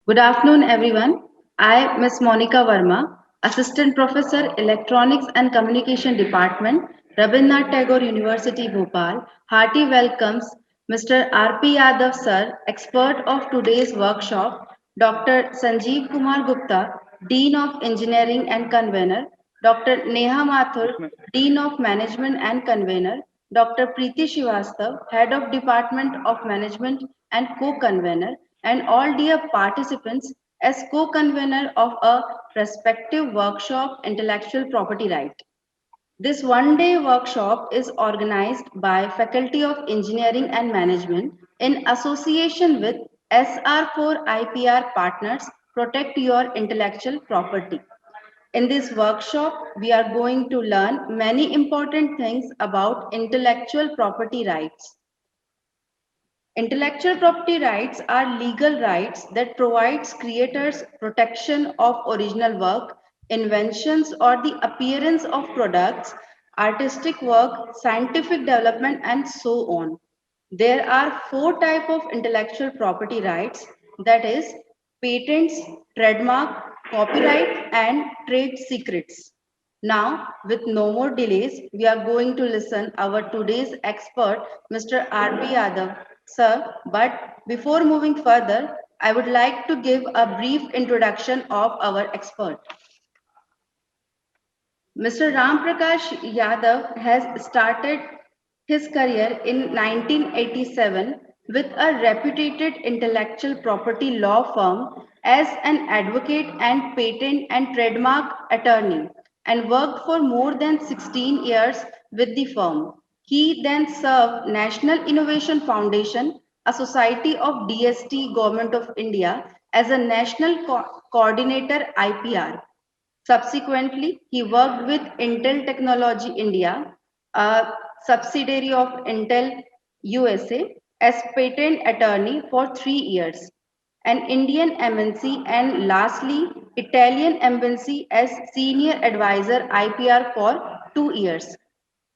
Good afternoon, everyone. I, Ms. Monica Verma, Assistant Professor, Electronics and Communication Department, Rabindranath Tagore University, Bhopal, hearty welcomes Mr. R.P. Yadav, Sir, expert of today's workshop, Dr. Sanjeev Kumar Gupta, Dean of Engineering and Convener, Dr. Neha Mathur, Dean of Management and Convener, Dr. Preeti Srivastav, Head of Department of Management and Co-Convener, and all dear participants as co-convener of a prospective workshop Intellectual Property Right. This one-day workshop is organized by Faculty of Engineering and Management in association with SR4 IPR Partners Protect Your Intellectual Property. In this workshop, we are going to learn many important things about intellectual property rights. Intellectual property rights are legal rights that provides creators protection of original work, inventions or the appearance of products, artistic work, scientific development and so on. There are four types of intellectual property rights, that is patents, trademark, copyright and trade secrets. Now, with no more delays, we are going to listen our today's expert, Mr. R.P. Yadav. Sir, but before moving further, I would like to give a brief introduction of our expert. Mr. Ram Prakash Yadav has started his career in 1987 with a reputed intellectual property law firm as an advocate and patent and trademark attorney and worked for more than 16 years with the firm. He then served National Innovation Foundation, a society of DST Government of India as a national coordinator IPR. Subsequently, he worked with Intel Technology India, a subsidiary of Intel USA, as patent attorney for 3 years, an Indian MNC, and lastly, Italian MNC as senior advisor IPR for 2 years.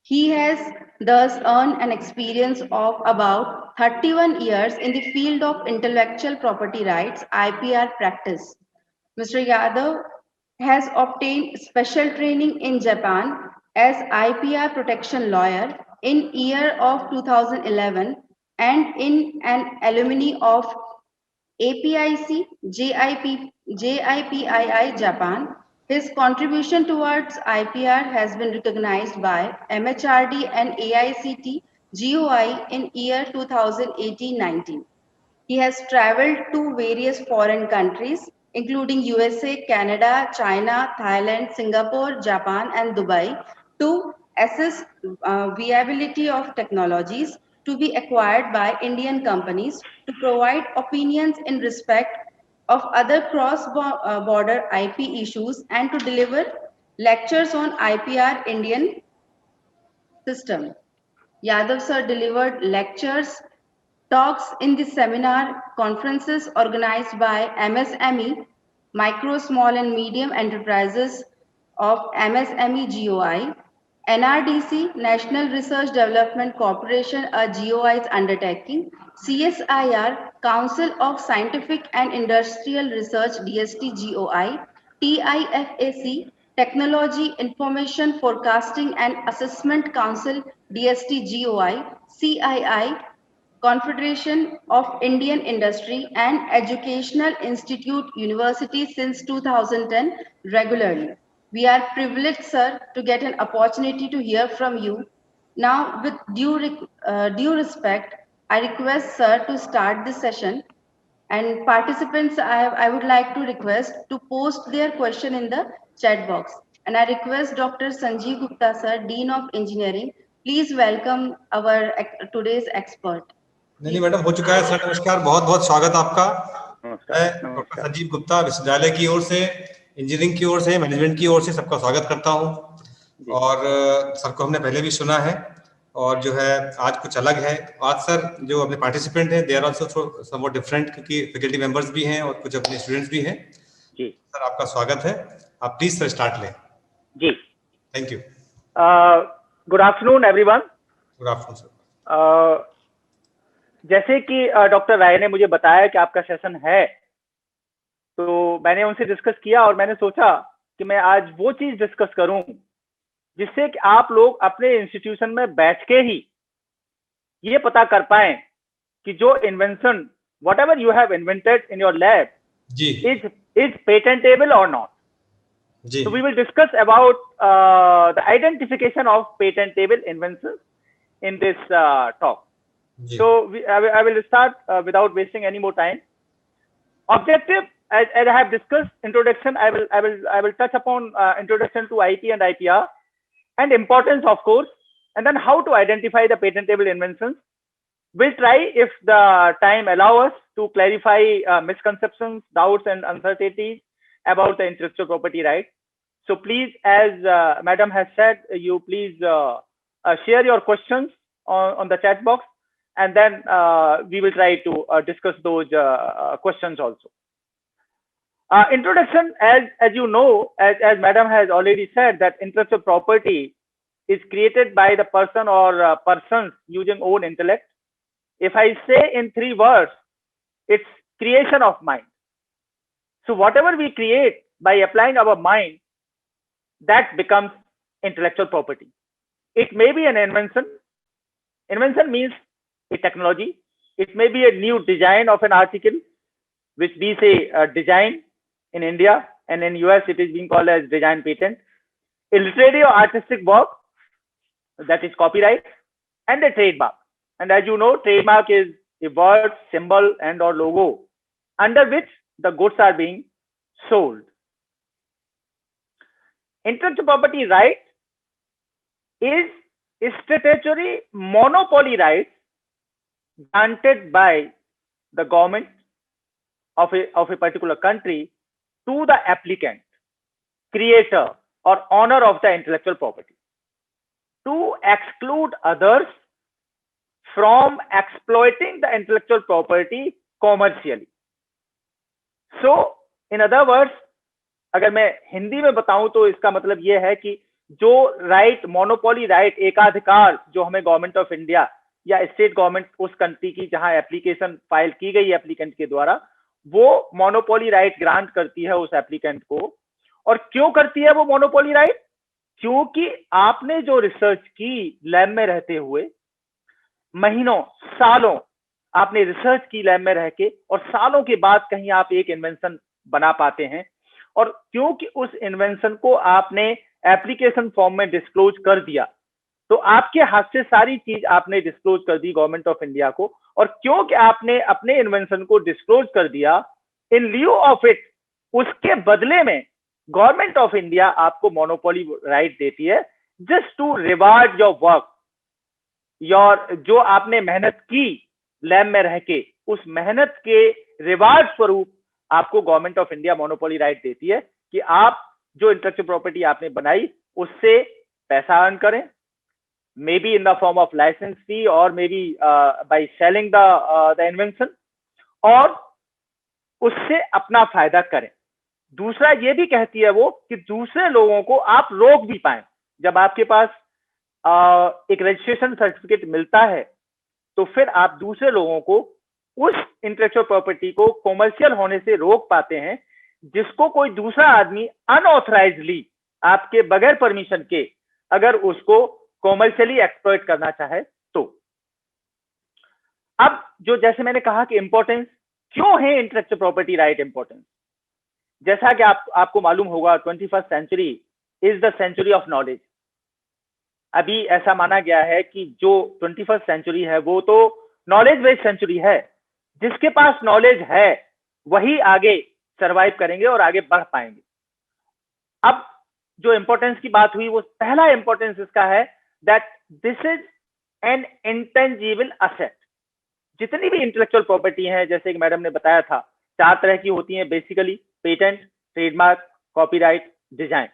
He has thus earned an experience of about 31 years in the field of intellectual property rights IPR practice. Mr. Yadav has obtained special training in Japan as IPR protection lawyer in year of 2011 and in an alumni of APIC JIPII Japan. His contribution towards IPR has been recognized by MHRD and AICT GOI in year 2018-19. He has traveled to various foreign countries, including USA, Canada, China, Thailand, Singapore, Japan, and Dubai, to assess viability of technologies to be acquired by Indian companies, to provide opinions in respect of other cross-border IP issues, and to deliver lectures on IPR Indian system. Yadav sir delivered lectures, talks in the seminar conferences organized by MSME, Micro, Small and Medium Enterprises of MSME GOI, NRDC, National Research Development Corporation, a GOI's undertaking, CSIR, Council of Scientific and Industrial Research, DST GOI, TIFAC, Technology Information Forecasting and Assessment Council, DST GOI, CII, Confederation of Indian Industry and Educational Institute University since 2010 regularly. We are privileged, sir, to get an opportunity to hear from you. Now, with due respect, I request, sir, to start this session. And participants, I would like to request to post their question in the chat box. And I request Dr. Sanjeev Gupta, sir, Dean of Engineering, please welcome our today's expert. नहीं madam हो चुका है sir. नमस्कार, बहुत बहुत स्वागत आपका। मैं डॉक्टर संजीव गुप्ता विश्वविद्यालय की ओर से, इंजीनियरिंग की ओर से, मैनेजमेंट की ओर से सबका स्वागत करता हूं। और सबको हमने पहले भी सुना है और जो है आज कुछ अलग है। आज सर जो अपने पार्टिसिपेंट हैं they are also somewhat different, क्योंकि फैकल्टी मेंबर्स भी हैं और कुछ अपने स्टूडेंट्स भी हैं। जी सर, आपका स्वागत है। आप प्लीज सर स्टार्ट लें। जी, thank you. Good afternoon everyone. Good afternoon sir. जैसे कि डॉक्टर राय ने मुझे बताया कि आपका सेशन है, मैंने उनसे डिस्कस किया और मैंने सोचा कि मैं आज वो चीज डिस्कस करूं जिससे कि आप लोग अपने इंस्टीट्यूशन में बैठ के ही ये पता कर पाएं कि जो invention whatever you have invented in your lab जी is patentable or not. जी So we will discuss about the identification of patentable inventions in this talk. जी So I will start without wasting any more time. Objective, as I have discussed, introduction. I will touch upon introduction to IP and IPR, and importance, of course, and then how to identify the patentable inventions. We'll try, if the time allow us, to clarify misconceptions, doubts, and uncertainties about the intellectual property right. So please, as Madam has said, you please share your questions on the chat box, and then we will try to discuss those questions also. Introduction, as you know, as Madam has already said, that intellectual property is created by the person or persons using own intellect. If I say in 3 words, it's creation of mind. So whatever we create by applying our mind, that becomes intellectual property. It may be an invention. Invention means a technology. It may be a new design of an article, which we say design in India, and in US it is being called as design patent. A literary or artistic work, that is copyright, and a trademark. And as you know, trademark is a word, symbol, and or logo under which the goods are being sold. Intellectual property right is a statutory monopoly right granted by the government of a particular country to the applicant, creator, or owner of the intellectual property to exclude others from exploiting the intellectual property commercially. So, in other words, अगर मैं हिंदी में बताऊं तो इसका मतलब ये है कि जो राइट, मोनोपोली राइट, एकाधिकार जो हमें गवर्नमेंट ऑफ इंडिया या स्टेट गवर्नमेंट उस कंट्री की जहां एप्लीकेशन फाइल की गई है एप्लीकेंट के द्वारा, वो मोनोपोली राइट ग्रांट करती है उस एप्लीकेंट को. और क्यों करती है वो मोनोपोली राइट? क्योंकि आपने जो रिसर्च की लैब में रहते हुए, महीनों सालों आपने रिसर्च की लैब में रह के, और सालों के बाद कहीं आप एक इन्वेंशन बना पाते हैं, और क्योंकि उस इन्वेंशन को आपने एप्लीकेशन फॉर्म में डिस्क्लोज कर दिया, तो आपके हाथ से सारी चीज आपने डिस्क्लोज कर दी गवर्नमेंट ऑफ इंडिया को. और क्योंकि आपने अपने इन्वेंशन को डिस्क्लोज कर दिया, इन लिeu ऑफ इट, उसके बदले में गवर्नमेंट ऑफ इंडिया आपको मोनोपोली राइट देती है, just to reward your work, जो आपने मेहनत की लैब में रह के, उस मेहनत के रिवार्ड स्वरूप आपको government of India monopoly right देती है कि आप जो इंटेलेक्चुअल प्रॉपर्टी आपने बनाई उससे पैसा अर्न करें, may be in the form of licence fee और may be by selling the invention, और उससे अपना फायदा करें. दूसरा ये भी कहती है वो कि दूसरे लोगों को आप रोक भी पाए. जब आपके पास एक रजिस्ट्रेशन सर्टिफिकेट मिलता है तो फिर आप दूसरे लोगों को उस इंटेलेक्चुअल प्रॉपर्टी को कॉमर्शियल होने से रोक पाते हैं, जिसको कोई दूसरा आदमी अनऑथराइजली आपके बगैर परमिशन के अगर उसको कॉमर्शियली एक्सप्लॉइट करना चाहे तो. अब जो जैसे मैंने कहा कि इंपॉर्टेंस क्यों है इंटेलेक्चुअल प्रॉपर्टी राइट इंपॉर्टेंस, जैसा कि आपको मालूम होगा 21st century is the century of knowledge. अभी ऐसा माना गया है कि जो 21st सेंचुरी है वो तो नॉलेज बेस्ड सेंचुरी है. जिसके पास नॉलेज है वही आगे सरवाइव करेंगे और आगे बढ़ पाएंगे. अब जो इंपॉर्टेंस की बात हुई, वो पहला इंपॉर्टेंस इसका है that this is an intangible asset. जितनी भी इंटेलेक्चुअल प्रॉपर्टी है, जैसे कि मैडम ने बताया था, 4 तरह की होती हैं basically: patent, trademark, copyright, design.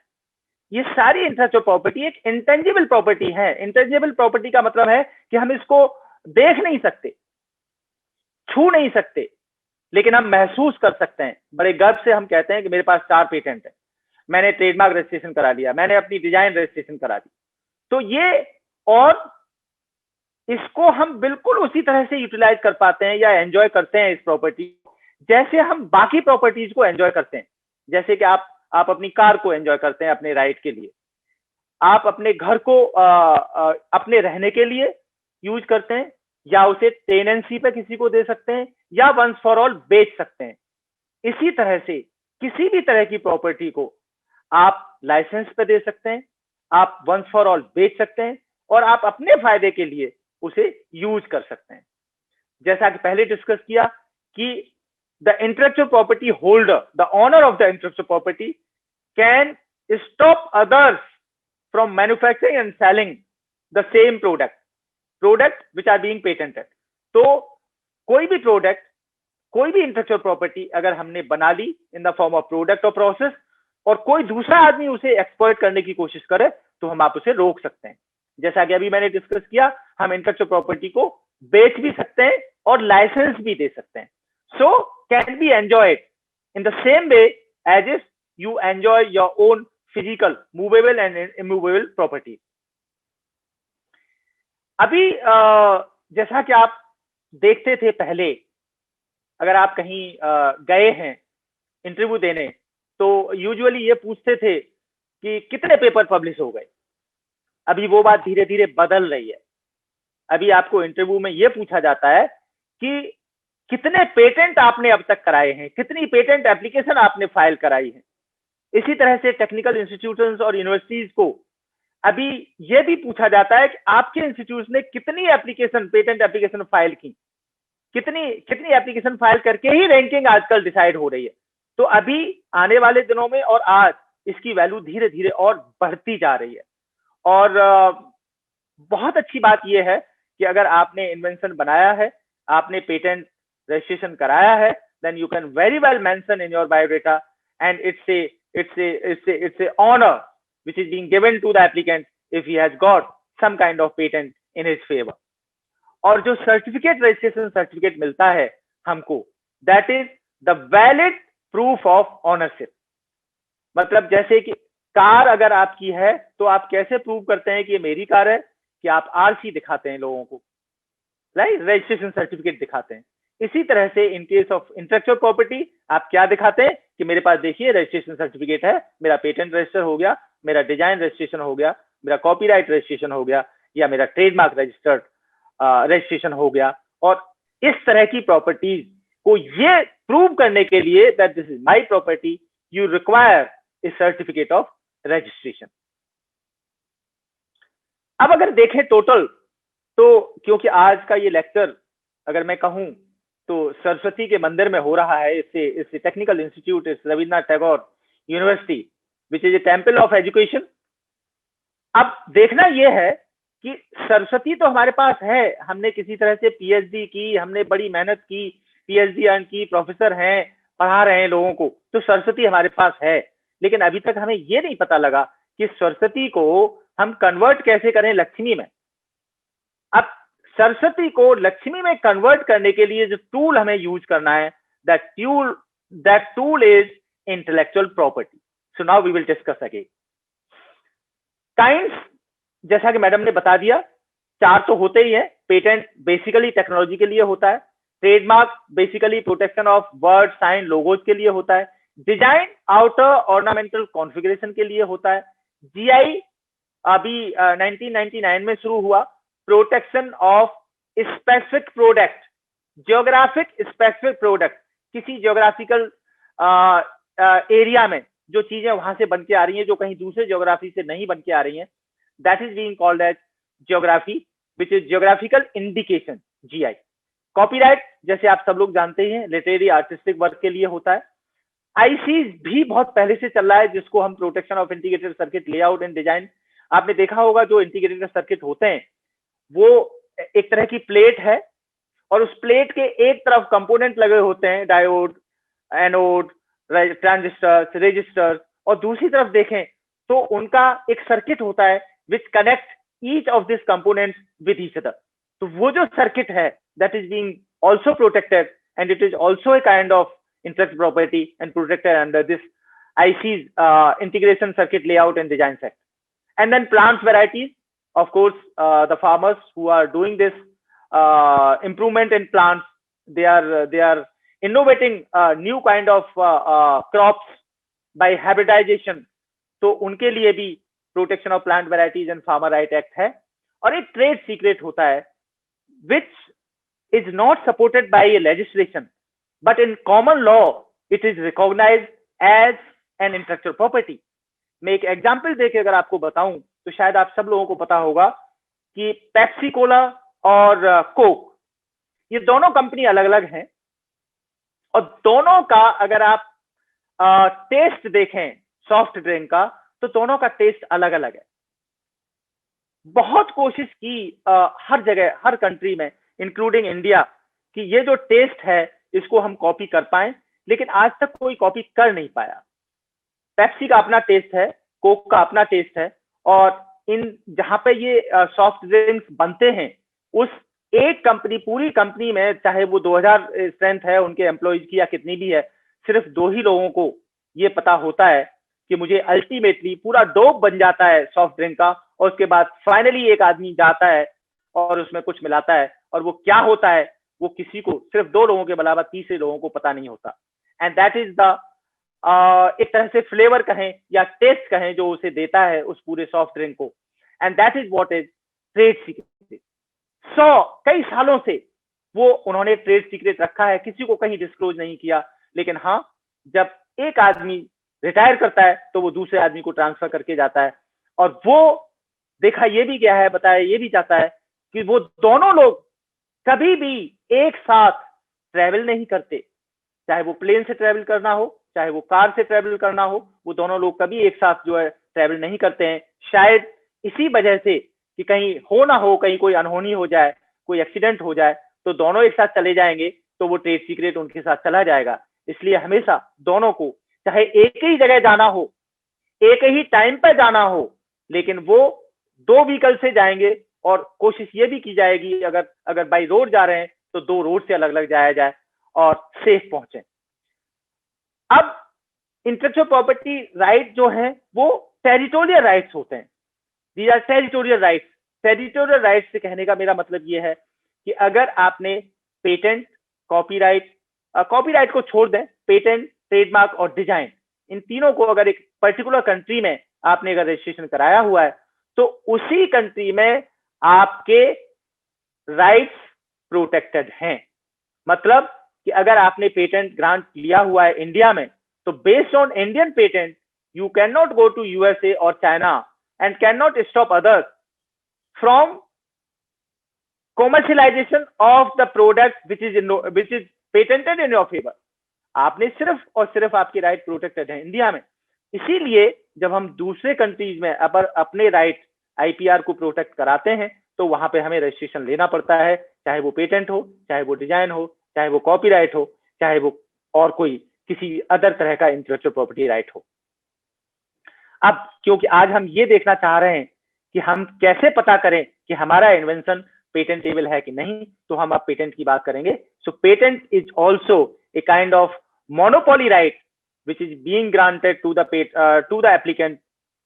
ये सारी इंटेलेक्चुअल प्रॉपर्टी एक इंटेंजिबल प्रॉपर्टी है. इंटेंजिबल प्रॉपर्टी का मतलब है कि हम इसको देख नहीं सकते, छू नहीं सकते, लेकिन हम महसूस कर सकते हैं. बड़े गर्व से हम कहते हैं कि मेरे पास 4 पेटेंट है, मैंने ट्रेडमार्क रजिस्ट्रेशन करा लिया, मैंने अपनी डिजाइन रजिस्ट्रेशन करा दी. तो ये, और इसको हम बिल्कुल उसी तरह से यूटिलाइज कर पाते हैं या एंजॉय करते हैं इस प्रॉपर्टी जैसे हम बाकी प्रॉपर्टीज को एंजॉय करते हैं. जैसे कि आप अपनी कार को एंजॉय करते हैं अपने राइड के लिए, आप अपने घर को अपने रहने के लिए यूज करते हैं, या उसे टेनेंसी पे किसी को दे सकते हैं, या वंस फॉर ऑल बेच सकते हैं। इसी तरह से किसी भी तरह की प्रॉपर्टी को आप लाइसेंस पे दे सकते हैं, आप वंस फॉर ऑल बेच सकते हैं, और आप अपने फायदे के लिए उसे यूज कर सकते हैं। जैसा कि पहले डिस्कस किया कि the intellectual property holder, the owner of the intellectual property can stop others from manufacturing and selling the same product which are being patented. तो कोई भी प्रोडक्ट, कोई भी इंटेलेक्चुअल प्रॉपर्टी अगर हमने बना ली in the form of product और प्रोसेस, और कोई दूसरा आदमी उसे एक्सप्लॉइट करने की कोशिश करे, तो हम आप उसे रोक सकते हैं। जैसा कि अभी मैंने डिस्कस किया, हम इंटेलेक्चुअल प्रॉपर्टी को बेच भी सकते हैं और लाइसेंस भी दे सकते हैं। So can be enjoyed in the same way as if you enjoy your own physical movable and immovable property. अभी जैसा कि आप देखते थे पहले, अगर आप कहीं गए हैं इंटरव्यू देने, तो यूजुअली ये पूछते थे कि कितने पेपर पब्लिश हो गए। अभी वो बात धीरे धीरे बदल रही है। अभी आपको इंटरव्यू में ये पूछा जाता है कि कितने पेटेंट आपने अब तक कराए हैं, कितनी पेटेंट एप्लीकेशन आपने फाइल कराई है। इसी तरह से टेक्निकल इंस्टीट्यूशंस और यूनिवर्सिटीज को अभी ये भी पूछा जाता है कि आपके इंस्टीट्यूट ने कितनी एप्लीकेशन, पेटेंट एप्लीकेशन फाइल की, कितनी एप्लीकेशन फाइल करके ही रैंकिंग आजकल डिसाइड हो रही है। तो अभी आने वाले दिनों में और आज इसकी वैल्यू धीरे धीरे और बढ़ती जा रही है। और बहुत अच्छी बात यह है कि अगर आपने इन्वेंशन बनाया है, आपने पेटेंट रजिस्ट्रेशन कराया है, then you can very well mention in your biodata, and it's a honor which is being given to the applicant if he has got some kind of patent in his favor. और जो certificate, registration certificate मिलता है हमको, that is the valid proof of ownership. मतलब जैसे कि car अगर आपकी है, तो आप कैसे प्रूव करते हैं कि ये मेरी कार है? कि आप आरसी दिखाते हैं लोगों को, राइट, रजिस्ट्रेशन सर्टिफिकेट दिखाते हैं। इसी तरह से in case of intellectual property आप क्या दिखाते हैं कि मेरे पास देखिए रजिस्ट्रेशन सर्टिफिकेट है, मेरा पेटेंट रजिस्टर हो गया, मेरा डिजाइन रजिस्ट्रेशन हो गया, मेरा कॉपीराइट रजिस्ट्रेशन हो गया, या मेरा ट्रेडमार्क रजिस्टर्ड रजिस्ट्रेशन हो गया। और इस तरह की प्रॉपर्टीज को ये प्रूव करने के लिए that this is my property, you require A certificate of registration. अब अगर देखें टोटल, तो क्योंकि आज का ये लेक्चर अगर मैं कहूं तो सरस्वती के मंदिर में हो रहा है, इससे टेक्निकल इंस्टीट्यूट, इस Rabindranath Tagore university which is A temple of education. अब देखना यह है कि सरस्वती तो हमारे पास है, हमने किसी तरह से पीएचडी की, हमने बड़ी मेहनत की, पीएचडी अर्न की, प्रोफेसर हैं, पढ़ा रहे हैं लोगों को, तो सरस्वती हमारे पास है। लेकिन अभी तक हमें ये नहीं पता लगा कि सरस्वती को हम कन्वर्ट कैसे करें लक्ष्मी में। अब सरस्वती को लक्ष्मी में कन्वर्ट करने के लिए जो टूल हमें यूज करना है, that tool is intellectual property. So now we will discuss again. Kinds, जैसा कि मैडम ने बता दिया, 4 तो होते ही है। पेटेंट बेसिकली टेक्नोलॉजी के लिए होता है, trademark basically protection of word, sign, logos के लिए होता है, डिजाइन आउटर ऑर्नामेंटल कॉन्फ़िगरेशन के लिए होता है, जीआई अभी 1999 में शुरू हुआ, protection of specific product, geographic specific product, किसी जियोग्राफिकल एरिया में जो चीजें वहां से बन के आ रही हैं, जो कहीं दूसरे जियोग्राफी से नहीं बन के आ रही हैं, that is being called as geography, which is geographical indication, GI. Copyright, जैसे आप सब लोग जानते हैं, लिटरेरी आर्टिस्टिक वर्क के लिए होता है। आईसी भी बहुत पहले से चल रहा है, जिसको हम protection of integrated circuit layout and design. आपने देखा होगा जो इंटीग्रेटेड सर्किट होते हैं वो एक तरह की प्लेट है, और उस प्लेट के एक तरफ कंपोनेंट लगे होते हैं, डायोड, एनोड, ट्रांजिस्टर्स, रेजिस्टर्स, और दूसरी तरफ देखें तो उनका एक सर्किट होता है which connect each of this components with each other. तो वो जो सर्किट है that is being also protected, and it is also a kind of intellectual property and protected under this IC's integration circuit layout and design set. And then plant varieties, of course, the farmers who are doing this improvement in plants, they are innovating new kind of crops by hybridisation, तो उनके लिए भी protection of plant varieties and farmer right act है। और एक trade secret होता है which is not supported by a legislation, but in common law it is recognised as an intellectual property. मैं एक एग्जांपल देके अगर आपको बताऊं तो शायद आप सब लोगों को पता होगा कि पेप्सी कोला और कोक, ये दोनों कंपनी अलग अलग हैं, और दोनों का अगर आप टेस्ट देखें सॉफ्ट ड्रिंक का, तो दोनों का टेस्ट अलग अलग है। बहुत कोशिश की हर जगह, हर कंट्री में, इंक्लूडिंग इंडिया, कि ये जो टेस्ट है इसको हम कॉपी कर पाएं, लेकिन आज तक कोई कॉपी कर नहीं पाया। पेप्सी का अपना टेस्ट है, कोक का अपना टेस्ट है, और इन जहां पे ये सॉफ्ट ड्रिंक्स बनते हैं, उस एक कंपनी, पूरी कंपनी में, चाहे वो 2000 स्ट्रेंथ है उनके एम्प्लॉइज की या कितनी भी है, सिर्फ 2 ही लोगों को ये पता होता है कि मुझे अल्टीमेटली पूरा डोप बन जाता है सॉफ्ट ड्रिंक का, और उसके बाद फाइनली एक आदमी जाता है और उसमें कुछ मिलाता है, और वो क्या होता है वो किसी को, सिर्फ 2 लोगों के अलावा तीसरे लोगों को पता नहीं होता। एंड दैट इज द एक तरह से फ्लेवर कहें या टेस्ट कहें जो उसे देता है उस पूरे सॉफ्ट ड्रिंक को, and that is what is trade secret. कई सालों से वो उन्होंने ट्रेड सीक्रेट रखा है, किसी को कहीं डिस्क्लोज नहीं किया, लेकिन हाँ, जब एक आदमी रिटायर करता है तो वो दूसरे आदमी को ट्रांसफर करके जाता है, और वो देखा ये भी गया है, बताया ये भी जाता है कि वो दोनों लोग कभी भी एक साथ ट्रेवल नहीं करते, चाहे वो प्लेन से ट्रेवल करना हो, चाहे वो कार से ट्रेवल करना हो, वो दोनों लोग कभी एक साथ जो है ट्रेवल नहीं करते हैं। शायद इसी वजह से कि कहीं हो ना हो, कहीं कोई अनहोनी हो जाए, कोई एक्सीडेंट हो जाए, तो दोनों एक साथ चले जाएंगे, तो वो ट्रेड सीक्रेट उनके साथ चला जाएगा। इसलिए हमेशा दोनों को, चाहे एक ही जगह जाना हो, एक ही टाइम पे जाना हो, लेकिन वो 2 व्हीकल से जाएंगे, और कोशिश ये भी की जाएगी अगर बाई रोड जा रहे हैं तो 2 रोड से अलग अलग जाया जाए और सेफ पहुंचे। अब इंटेलेक्चुअल प्रॉपर्टी राइट जो है वो टेरिटोरियल राइट्स होते हैं। These are territorial rights. Territorial rights से कहने का मेरा मतलब ये है कि अगर आपने पेटेंट, कॉपीराइट को छोड़ दें, पेटेंट, ट्रेडमार्क और डिजाइन, इन तीनों को अगर एक पर्टिकुलर कंट्री में आपने अगर रजिस्ट्रेशन कराया हुआ है, तो उसी कंट्री में आपके राइट्स प्रोटेक्टेड हैं। मतलब कि अगर आपने पेटेंट ग्रांट लिया हुआ है इंडिया में, तो based on Indian patent you can not go to USA और China and can not stop others from commercialization of the product which is patented in your favor। आपने सिर्फ और सिर्फ आपके राइट प्रोटेक्टेड है इंडिया में। इसीलिए जब हम दूसरे कंट्रीज में अपने राइट आईपीआर को प्रोटेक्ट कराते हैं, तो वहां पे हमें रजिस्ट्रेशन लेना पड़ता है, चाहे वो पेटेंट हो, चाहे वो डिजाइन हो, चाहे वो कॉपीराइट हो, चाहे वो और कोई किसी अदर तरह का इंटेलेक्चुअल प्रॉपर्टी राइट हो। अब क्योंकि आज हम ये देखना चाह रहे हैं कि हम कैसे पता करें कि हमारा इन्वेंशन पेटेंटेबल है कि नहीं, तो हम अब पेटेंट की बात करेंगे। So patent is also a kind of monopoly right which is being granted to the applicant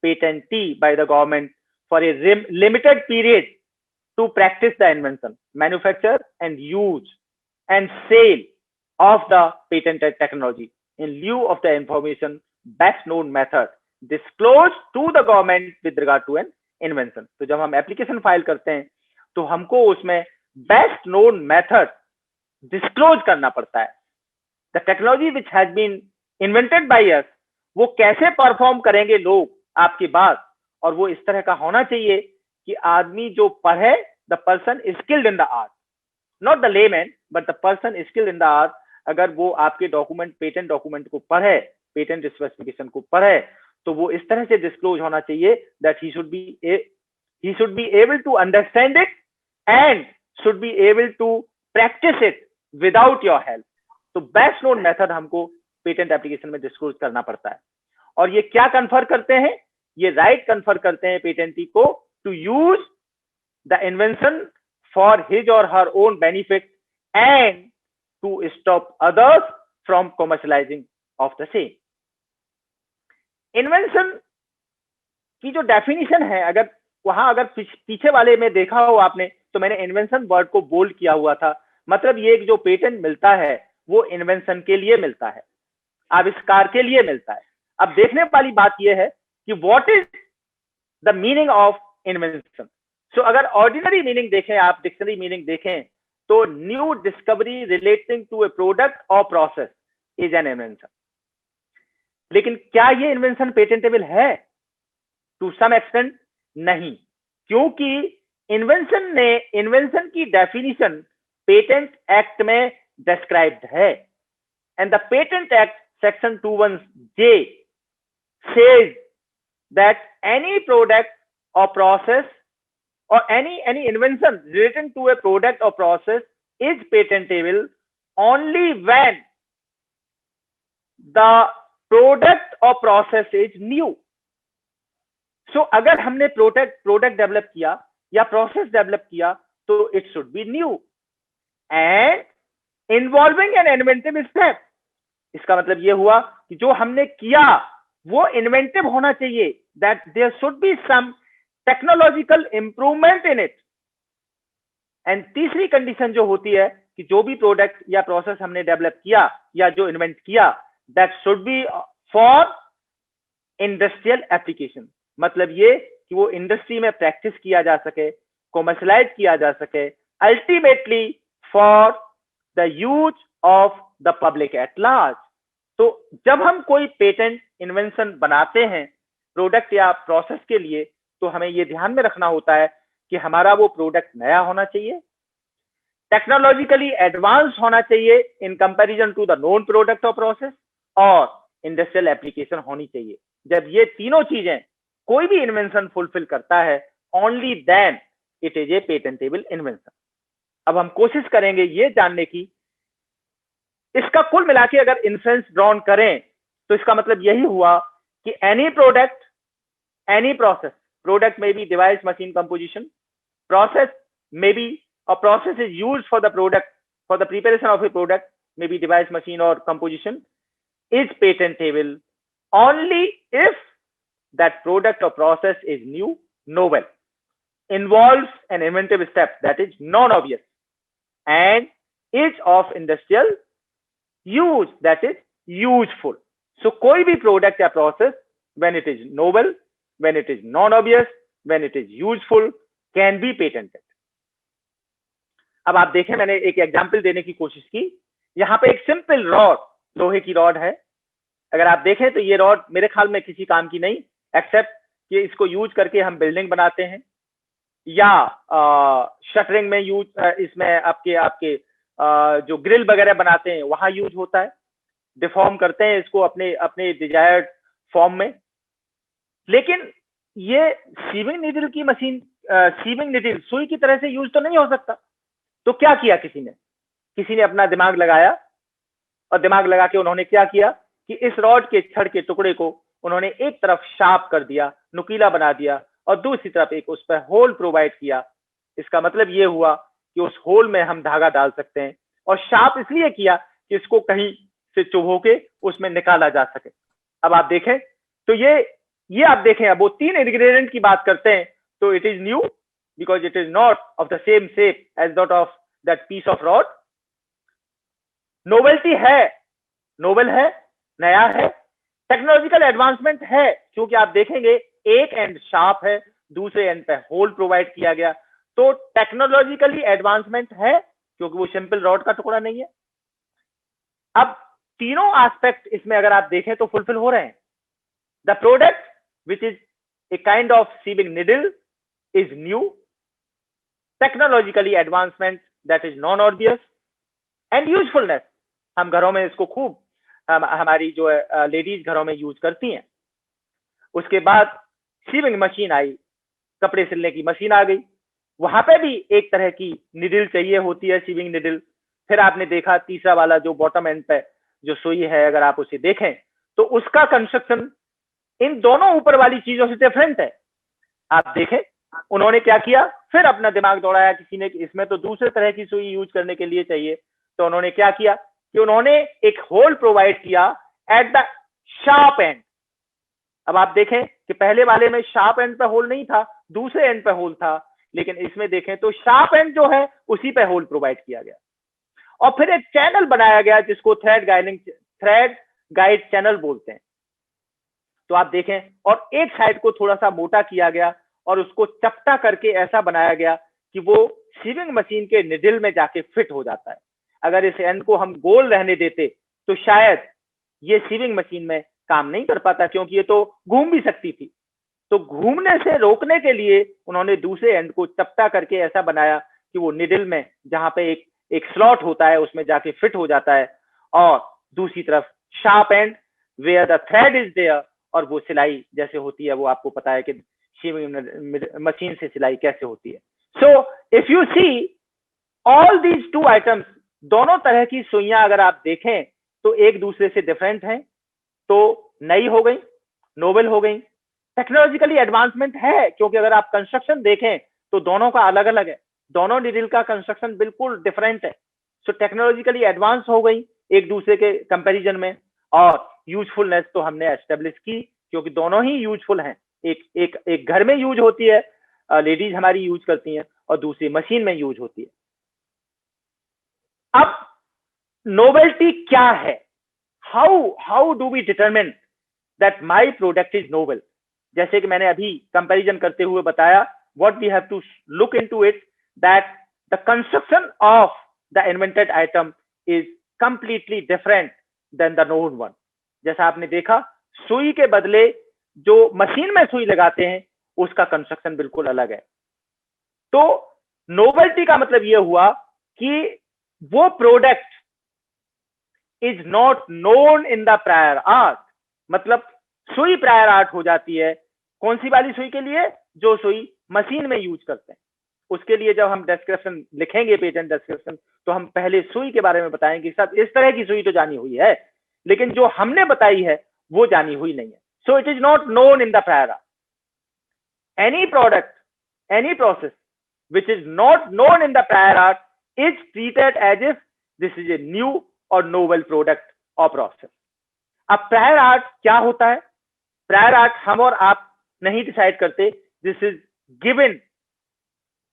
patentee by the government for a limited period to practice the invention, manufacture and use and sale of the patented technology in lieu of the information best known method disclosed to the government with regard to an invention। तो जब हम application file करते हैं तो हमको उसमें best known method disclose करना पड़ता है। The technology which has been invented by us, वो कैसे परफॉर्म करेंगे लोग आपकी बात, और वो इस तरह का होना चाहिए कि आदमी जो पढ़े, the person skilled in the art, not the layman but the person skilled in the art, अगर वो आपके डॉक्यूमेंट, पेटेंट डॉक्यूमेंट को पढ़े, पेटेंट स्पेसिफिकेशन को पढ़े, तो वो इस तरह से डिस्क्लोज होना चाहिए that he should be able to understand it and should be able to practice it without your help। तो बेस्ट नोन मेथड हमको पेटेंट एप्लीकेशन में डिस्क्लोज करना पड़ता है। और ये क्या कन्फर करते हैं? ये राइट कन्फर करते हैं पेटेंटी को to use the invention for his और her own benefit and to stop others from commercialising of the same. Invention की जो डेफिनेशन है, अगर पीछे वाले में देखा हो आपने, तो मैंने इन्वेंशन वर्ड को बोल्ड किया हुआ था। मतलब ये जो पेटेंट मिलता है वो इन्वेंशन के लिए मिलता है, आविष्कार के लिए मिलता है। अब देखने वाली बात यह है कि what is the meaning of invention. So अगर ऑर्डिनरी मीनिंग देखें, आप डिक्शनरी मीनिंग देखें, तो new discovery relating to a product और प्रोसेस इज एन इन्वेंशन। लेकिन क्या ये इन्वेंशन पेटेंटेबल है? टू सम एक्सटेंट नहीं, क्योंकि इन्वेंशन की डेफिनेशन पेटेंट एक्ट में डिस्क्राइब्ड है, and the patent act section 21J says that any product or process or any invention relating to a product or process is patentable only when the product or process is new. So अगर हमने product develop किया या process develop किया तो it should be new and involving an inventive step. इसका मतलब यह हुआ कि जो हमने किया वो इन्वेंटिव होना चाहिए, that there should be some technological improvement in it. And तीसरी कंडीशन जो होती है कि जो भी प्रोडक्ट या प्रोसेस हमने डेवलप किया या जो इन्वेंट किया, that should be for industrial application. मतलब ये कि वो इंडस्ट्री में प्रैक्टिस किया जा सके, कॉमर्शलाइज किया जा सके, ultimately for the use of the public at large. तो जब हम कोई पेटेंट इन्वेंशन बनाते हैं प्रोडक्ट या प्रोसेस के लिए, तो हमें ये ध्यान में रखना होता है कि हमारा वो प्रोडक्ट नया होना चाहिए, टेक्नोलॉजिकली एडवांस होना चाहिए in comparison to the known product और प्रोसेस, और इंडस्ट्रियल एप्लीकेशन होनी चाहिए। जब ये तीनों चीजें कोई भी इन्वेंशन फुलफिल करता है, only then it is a patentable invention. अब हम कोशिश करेंगे ये जानने की, इसका कुल मिला के अगर इन्फ्रेंस ड्रॉन करें तो इसका मतलब यही हुआ कि any product, any process, product में be device machine composition, process may be a process is used for the product, for the preparation of a product, maybe device, machine or composition, is patentable only if that product or process is new, novel, involves an inventive step that is non-obvious, and is of industrial use, that is useful. So कोई भी product या process, when it is novel, when it is non-obvious, when it is useful, can be patented. अब आप देखें, मैंने एक example देने की कोशिश की। यहाँ पे एक सिंपल रॉड, लोहे की रॉड है। अगर आप देखें तो ये रॉड मेरे ख्याल में किसी काम की नहीं, एक्सेप्ट कि इसको यूज करके हम बिल्डिंग बनाते हैं या शटरिंग में यूज, इसमें आपके जो ग्रिल वगैरह बनाते हैं वहां यूज होता है, डिफॉर्म करते हैं इसको अपने डिजायर्ड फॉर्म में। लेकिन ये सीविंग नीडल की मशीन, सीविंग नीडल सुई की तरह से यूज तो नहीं हो सकता। तो क्या किया किसी ने अपना दिमाग लगाया, और दिमाग लगा के उन्होंने क्या किया कि इस रॉड के छड़ के टुकड़े को उन्होंने एक तरफ शार्प कर दिया, नुकीला बना दिया, और दूसरी तरफ एक उस पर होल प्रोवाइड किया। इसका मतलब ये हुआ कि उस होल में हम धागा डाल सकते हैं, और शार्प इसलिए किया कि इसको कहीं से चुभो के उसमें निकाला जा सके। अब आप देखें तो ये आप देखें, अब वो तीन इंग्रेडिएंट की बात करते हैं, तो it is new because it is not of the same shape as that of that piece of rod. Novelty है, नोवेल है, नया है, टेक्नोलॉजिकल एडवांसमेंट है, क्योंकि आप देखेंगे एक एंड शार्प है, दूसरे एंड पे होल प्रोवाइड किया गया, तो टेक्नोलॉजिकली एडवांसमेंट है क्योंकि वो सिंपल रॉड का टुकड़ा नहीं है। अब तीनों एस्पेक्ट इसमें अगर आप देखें तो फुलफिल हो रहे हैं। The product which is a kind of sewing needle is new, technologically advancement that is non-obvious, and usefulness, हम घरों में इसको खूब हमारी जो लेडीज घरों में यूज करती हैं। उसके बाद सीविंग मशीन आई, कपड़े सिलने की मशीन आ गई, वहां पे भी एक तरह की निडल चाहिए होती है, सीविंग निडल। फिर आपने देखा तीसरा वाला जो बॉटम एंड पे जो सुई है, अगर आप उसे देखें तो उसका कंस्ट्रक्शन इन दोनों ऊपर वाली चीजों से डिफरेंट है। आप देखें उन्होंने क्या किया, फिर अपना दिमाग दौड़ाया किसी ने, इसमें तो दूसरे तरह की सुई यूज करने के लिए चाहिए, तो उन्होंने क्या किया कि उन्होंने एक होल प्रोवाइड किया एट द शार्प एंड। अब आप देखें कि पहले वाले में शार्प एंड पे होल नहीं था, दूसरे एंड पे होल था, लेकिन इसमें देखें तो शार्प एंड जो है उसी पे होल प्रोवाइड किया गया, और फिर एक चैनल बनाया गया जिसको थ्रेड गाइड चैनल बोलते हैं। तो आप देखें, और एक साइड को थोड़ा सा मोटा किया गया और उसको चपटा करके ऐसा बनाया गया कि वो सीविंग मशीन के निडल में जाके फिट हो जाता है। अगर इस एंड को हम गोल रहने देते तो शायद ये सीविंग मशीन में काम नहीं कर पाता, क्योंकि ये तो घूम भी सकती थी। तो घूमने से रोकने के लिए उन्होंने दूसरे एंड को चपटा करके ऐसा बनाया कि वो निडल में, जहां पे एक स्लॉट होता है, उसमें जाके फिट हो जाता है, और दूसरी तरफ sharp end where the thread is there, और वो सिलाई जैसे होती है, वो आपको पता है कि मशीन से सिलाई कैसे होती है। So if you see all these two items, दोनों तरह की सुइयां अगर आप देखें तो एक दूसरे से डिफरेंट हैं, तो नई हो गई, नोवेल हो गई, टेक्नोलॉजिकली एडवांसमेंट है, क्योंकि अगर आप कंस्ट्रक्शन देखें तो दोनों का अलग अलग है, दोनों निडल का कंस्ट्रक्शन बिल्कुल डिफरेंट है। सो टेक्नोलॉजिकली एडवांस हो गई एक दूसरे के कंपैरिजन में, और यूजफुलनेस तो हमने एस्टेब्लिश की, क्योंकि दोनों ही यूजफुल हैं। एक घर में यूज होती है, लेडीज हमारी यूज करती हैं, और दूसरी मशीन में यूज होती है। अब नोवेल्टी क्या है? How do we determine that my product is novel? जैसे कि मैंने अभी कंपैरिजन करते हुए बताया, what we have to look into it, that the construction of the invented item is completely different than the known one. जैसा आपने देखा, सुई के बदले जो मशीन में सुई लगाते हैं उसका कंस्ट्रक्शन बिल्कुल अलग है। तो नोवेल्टी का मतलब यह हुआ कि वो product is not known in the prior art, मतलब सुई प्रायर आर्ट हो जाती है। कौन सी वाली सुई के लिए? जो सुई मशीन में यूज करते हैं। उसके लिए जब हम डिस्क्रिप्शन लिखेंगे, पेटेंट डिस्क्रिप्शन, तो हम पहले सुई के बारे में बताएंगे, सब इस तरह की सुई तो जानी हुई है, लेकिन जो हमने बताई है वो जानी हुई नहीं है। So it is not known in the prior art. Any product, any process which is not known in the prior art is treated as if this is a new or novel product or process. अब prior art क्या होता है? Prior art हम और आप नहीं decide करते, this is given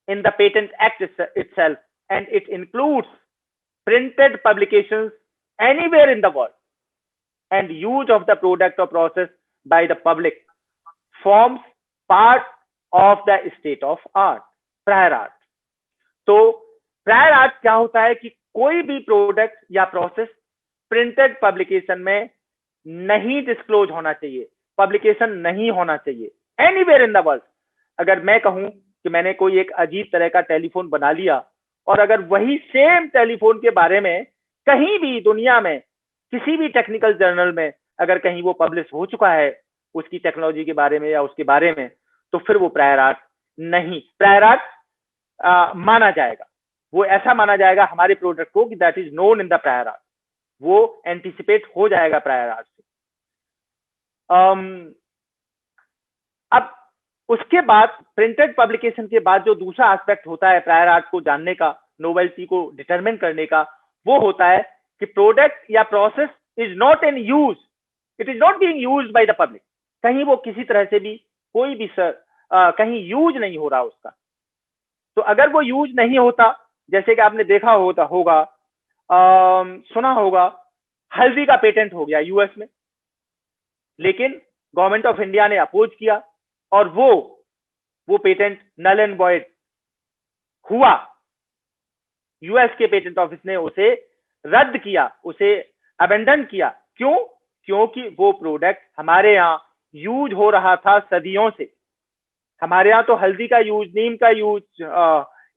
in the Patent Act itself, and it includes printed publications anywhere in the world, and use of the product or process by the public forms part of the state of art. Prior art. तो prior art क्या होता है कि कोई भी product या process printed publication में नहीं डिस्क्लोज होना चाहिए, पब्लिकेशन नहीं होना चाहिए एनीवेयर इन द वर्ल्ड। अगर मैं कहूं कि मैंने कोई एक अजीब तरह का टेलीफोन बना लिया, और अगर वही सेम टेलीफोन के बारे में कहीं भी दुनिया में किसी भी टेक्निकल जर्नल में अगर कहीं वो पब्लिश हो चुका है उसकी टेक्नोलॉजी के बारे में या उसके बारे में, तो फिर वो प्रायर आर्ट नहीं, प्रायर आर्ट माना जाएगा। वो ऐसा माना जाएगा हमारे प्रोडक्ट को कि that is known in the prior art, वो एंटिसिपेट हो जाएगा प्रायर आर्ट से। अब उसके बाद प्रिंटेड पब्लिकेशन के बाद जो दूसरा एस्पेक्ट होता है प्रायर आर्ट को जानने का, नोवेल्टी को डिटरमिन करने का, वो होता है कि प्रोडक्ट या process is not in use, it is not being used by the public. कहीं वो किसी तरह से भी कोई भी कहीं यूज नहीं हो रहा उसका। तो अगर वो यूज नहीं होता, जैसे कि आपने देखा होगा सुना होगा, हल्दी का पेटेंट हो गया यूएस में, लेकिन गवर्नमेंट ऑफ इंडिया ने अपोज किया और वो पेटेंट नल एंड वॉइड हुआ। यूएस के पेटेंट ऑफिस ने उसे रद्द किया, उसे अबेंडन किया। क्यों? क्योंकि वो प्रोडक्ट हमारे यहाँ यूज हो रहा था सदियों से। हमारे यहाँ तो हल्दी का यूज, नीम का यूज,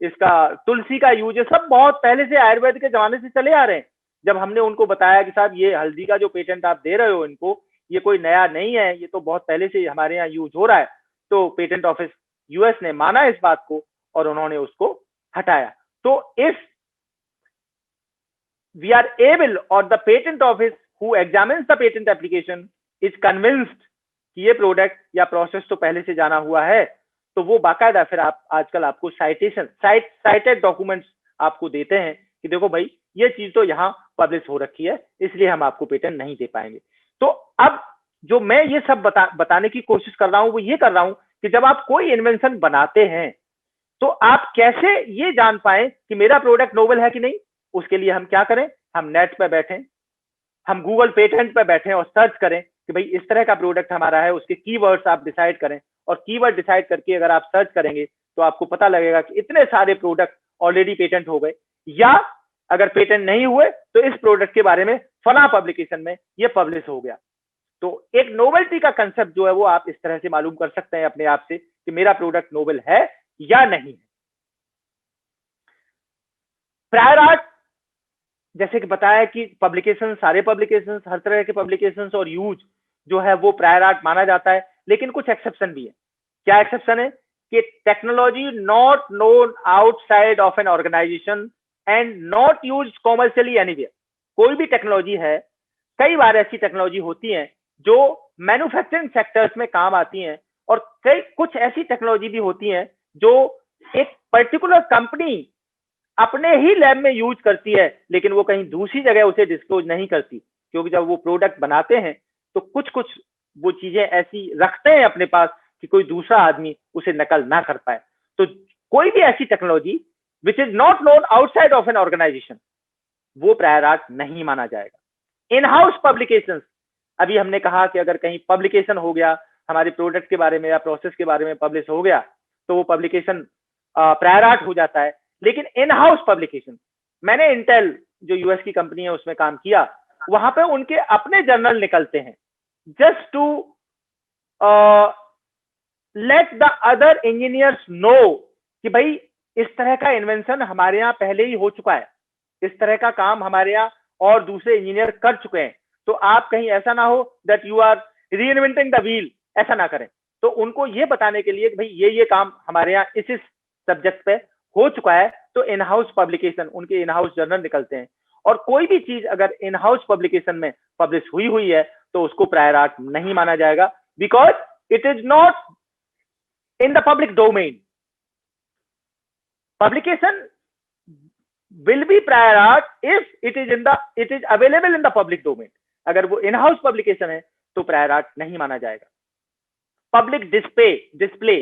इसका तुलसी का यूज, ये सब बहुत पहले से आयुर्वेद के जमाने से चले आ रहे हैं। जब हमने उनको बताया कि साहब ये हल्दी का जो पेटेंट आप दे रहे हो इनको, ये कोई नया नहीं है, ये तो बहुत पहले से हमारे यहाँ यूज हो रहा है, तो पेटेंट ऑफिस यूएस ने माना इस बात को और उन्होंने उसको हटाया। तो इफ वी आर एबल और the patent office who examines the patent application is convinced कि ये प्रोडक्ट या प्रोसेस तो पहले से जाना हुआ है, तो वो बाकायदा फिर आप आजकल आपको साइटेड डॉक्यूमेंट्स आपको देते हैं कि देखो भाई ये चीज तो यहाँ पब्लिश हो रखी है, इसलिए हम आपको पेटेंट नहीं दे पाएंगे। तो अब जो मैं ये सब बताने की कोशिश कर रहा हूँ वो ये कर रहा हूँ कि जब आप कोई इन्वेंशन बनाते हैं तो आप कैसे ये जान पाए कि मेरा प्रोडक्ट नोवेल है कि नहीं। उसके लिए हम क्या करें? हम नेट पे बैठें, हम गूगल पेटेंट पे बैठें और सर्च करें कि भाई इस तरह का प्रोडक्ट हमारा है, उसके कीवर्ड्स आप डिसाइड करें, और कीवर्ड डिसाइड करके अगर आप सर्च करेंगे तो आपको पता लगेगा कि इतने सारे प्रोडक्ट ऑलरेडी पेटेंट हो गए, या अगर पेटेंट नहीं हुए तो इस प्रोडक्ट के बारे में फला पब्लिकेशन में ये पब्लिश हो गया। तो एक नोवेल्टी का कंसेप्ट जो है वो आप इस तरह से मालूम कर सकते हैं अपने आप से कि मेरा प्रोडक्ट नोवेल है या नहीं है। प्रायर आर्ट जैसे कि बताया कि पब्लिकेशन, सारे पब्लिकेशन, हर तरह के पब्लिकेशन और यूज जो है वो प्रायर आर्ट माना जाता है, लेकिन कुछ एक्सेप्शन भी है। क्या एक्सेप्शन है? कि technology not known outside of an organisation and not used commercially anywhere. कोई भी टेक्नोलॉजी है, कई बार ऐसी टेक्नोलॉजी होती है जो मैन्युफैक्चरिंग सेक्टर्स में काम आती हैं, और कई कुछ ऐसी टेक्नोलॉजी भी होती हैं जो एक पर्टिकुलर कंपनी अपने ही लैब में यूज करती है, लेकिन वो कहीं दूसरी जगह उसे डिस्क्लोज नहीं करती, क्योंकि जब वो प्रोडक्ट बनाते हैं तो कुछ कुछ वो चीजें ऐसी रखते हैं अपने पास कि कोई दूसरा आदमी उसे नकल ना कर पाए। तो कोई भी ऐसी technology which is not known outside of an organisation, वो प्रायर आर्ट नहीं माना जाएगा। इन हाउस पब्लिकेशन, अभी हमने कहा कि अगर कहीं पब्लिकेशन हो गया हमारे प्रोडक्ट के बारे में या प्रोसेस के बारे में पब्लिश हो गया तो वो पब्लिकेशन प्रायर आर्ट हो जाता है। लेकिन इन हाउस पब्लिकेशन, मैंने इंटेल जो यूएस की कंपनी है उसमें काम किया, वहां पे उनके अपने जर्नल निकलते हैं just to let the other engineers know कि भाई इस तरह का इन्वेंशन हमारे यहाँ पहले ही हो चुका है, इस तरह का काम हमारे यहाँ और दूसरे इंजीनियर कर चुके हैं, तो आप कहीं ऐसा ना हो that you are reinventing the wheel, ऐसा ना करें। तो उनको ये बताने के लिए कि भाई ये काम हमारे यहाँ इस सब्जेक्ट पे हो चुका है, तो इन हाउस पब्लिकेशन, उनके इन हाउस जर्नल निकलते हैं। और कोई भी चीज अगर इन हाउस पब्लिकेशन में पब्लिश हुई है तो उसको प्रायर आर्ट नहीं माना जाएगा, because it is not in the public domain. Publication will be prior art if it is available in the public domain. अगर वो इन हाउस पब्लिकेशन है तो प्रायर आर्ट नहीं माना जाएगा। Public display